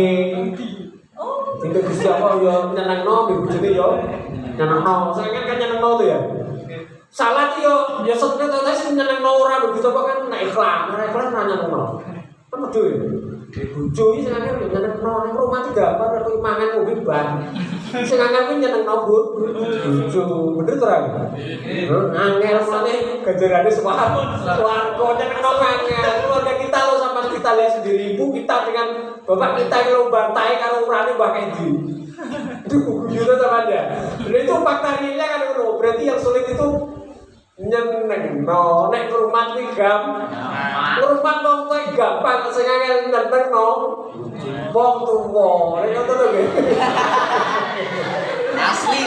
Tidak Gusti Allah yo nyenengno bojone yo nyenengno. Saya kan nyenengno tuh ya. Salah tuh yo sebenarnya tadi sih nyenengno ora lho Gusti Allah kan nek ikhlas, ora ikhlas ora nyenengno. Kan bedo ya. Bojo iki sing akeh yo nyenengno nek rumah gambar atau mangan mobil ban. Sing angel kuwi nyenengno bojo. Bener to ra? Angel mane gajarane swarga nyenengno angel. Keluarga kita lo sama kita lihat sendiri ibu kita dengan bapak kita yang lo bantai karo urane Mbah Kendi. Duh, gitu sama dia. Jadi itu fakta realnya kan ngono. Berarti yang sulit itu nyenengno nek rumah kuwi rumah wong tuwa gampang sing angel nyenengno wong tuwa. Nek ngono lho nggih. Asli.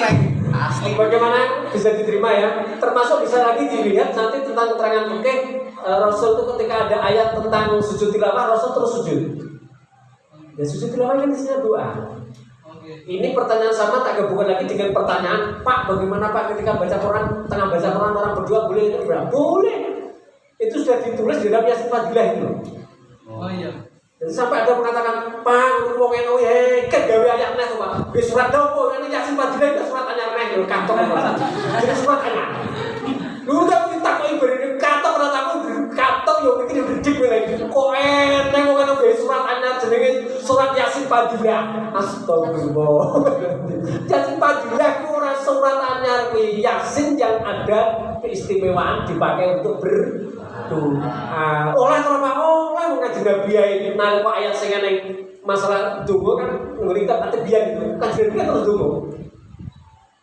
Bagaimana bisa diterima ya? Termasuk bisa lagi dilihat nanti tentang keterangan fikih Rasul itu ketika ada ayat tentang sujud tilawah Rasul terus sujud. Ya sujud tilawah kan isinya doa. Ini pertanyaan sama tak gabungkan lagi dengan pertanyaan Pak, bagaimana Pak ketika baca Quran, tengah baca Quran orang berdua boleh itu berapa? Boleh. Itu sudah ditulis di dalam Yasin Fadilah itu. Oh iya. Dan sampai ada mengatakan Pak, wong eno kan gawe ayat neh Pak. Wis surat opo ini Yasin Fadilah itu surat anyar neh lho kantor. Jadi surat anyar. Lu udah ditakoki berene kantor ora takon kantor yo mikir gede lagi. Kok eneng wong eno gawe surat anyar jenenge surat Yasin Fadilah. Astagfirullah. Yasin Fadilah ku ora surat anyar kuwi Yasin yang ada keistimewaan dipakai untuk berdoa. Oleh wong kaji Nabi ae nalika ayat sing ana masalah donga kan ngritat atibian itu. Kaji Nabi kan terus donga.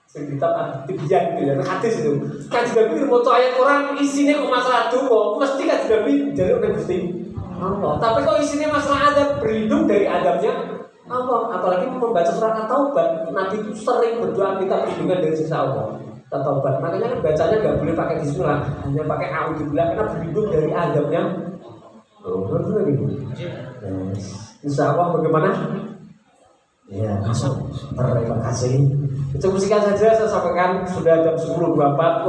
Sing kitab atibian itu ya hadis itu. Kaji Nabi maca ayat Quran isine kok masalah donga, mesti kaji Nabi jaluk nang Gusti Allah. Tapi kok isine masalah adab berlindung dari adabnya Allah. Apalagi membaca surat At-Taubah, Nabi itu sering berdoa minta perlindungan dari siksa Allah. Taubat. Makanya kan bacanya nggak boleh pakai bismillah, hanya pakai a'udzubillah karena berlindung dari adabnya. Betul gitu. Insya Allah bagaimana? Ya, masuk. Terima kasih. Itu musikan saja saya sampaikan sudah jam 10.24.